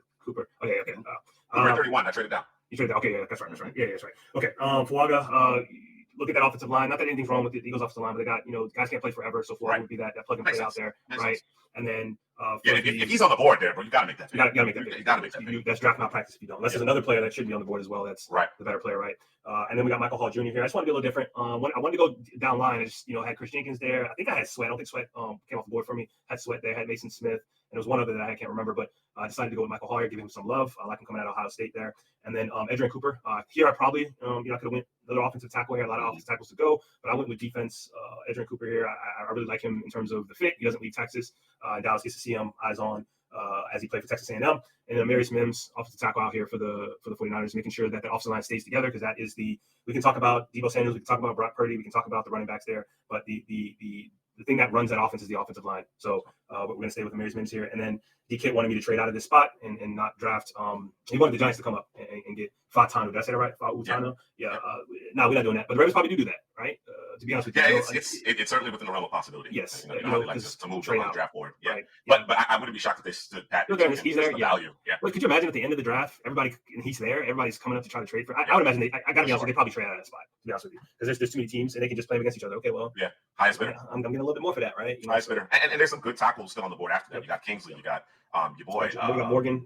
Okay.
Cooper 31. I traded down.
You traded down. Okay, yeah, that's right. Yeah, that's right. Okay. Fuaga, look at that offensive line. Not that anything's wrong with the Eagles offensive line, but they got guys can't play forever, so Fuaga would be that plug and play out there, right? And then
if he's on the board there, bro, you gotta make that.
You gotta make that. You gotta make that. That's draft malpractice if you don't. Unless there's another player that should be on the board as well. That's the better player, right? And then we got Michael Hall Jr. here. I just want to be a little different. I wanted to go down line. I just had Chris Jenkins there. I think I had Sweat. I don't think Sweat came off the board for me. Had Sweat there. Had Mason Smith. And there was one other that I can't remember, but I decided to go with Michael Hall here, give him some love. I like him coming out of Ohio State there. And then Edgerrin Cooper. Here I probably I could have went another offensive tackle here. A lot of offensive tackles to go, but I went with defense. Edgerrin Cooper here. I really like him in terms of the fit. He doesn't leave Texas. Dallas gets to see him eyes on as he played for Texas A&M. And then Marius Mims, offensive tackle out here for the 49ers, making sure that the offensive line stays together, because that is we can talk about Deebo Samuel, we can talk about Brock Purdy, we can talk about the running backs there, but the thing that runs that offense is the offensive line. So we're going to stay with the Marius Mims here. And then D-Kit wanted me to trade out of this spot and not draft. He wanted the Giants to come up and get Fautanu. Did I say that right? Fautanu? Yeah. No, we're not doing that. But the Ravens probably do that, right? To be honest with you.
Yeah, it's certainly within the realm of possibility.
Yes.
They like to move on the draft board. Yeah.
Right.
But I wouldn't be shocked if they stood pat.
He's there. Yeah.
Value. Yeah.
But could you imagine at the end of the draft, he's there, everybody's coming up to try to trade for I would imagine I got to be honest, they probably trade out of that spot, to be honest with you. Because there's too many teams and they can just play against each other. Okay, well.
Yeah. Highest bidder.
I'm getting a little bit more for that, right?
Highest bidder. And there's some good tackles still on the board after that. You got Kingsley, you got your boy.
You got Morgan,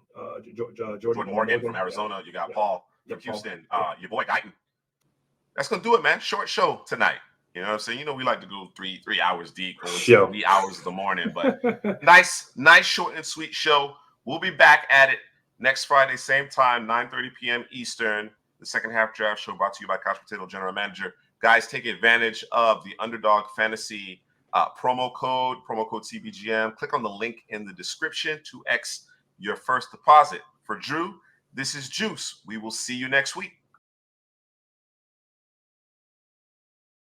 Jordan Morgan from Arizona. You got Paul from Houston. Your boy Guyton. That's gonna do it, man. Short show tonight. You know what I'm saying? We like to go three hours deep, or 3 hours of the morning, but nice, short and sweet show. We'll be back at it next Friday, same time, 9:30 p.m. Eastern. The second half draft show brought to you by Couch Potato General Manager. Guys, take advantage of the Underdog Fantasy promo code cpgm. Click on the link in the description to X your first deposit. For Drew, this is Juice. We will see you next week.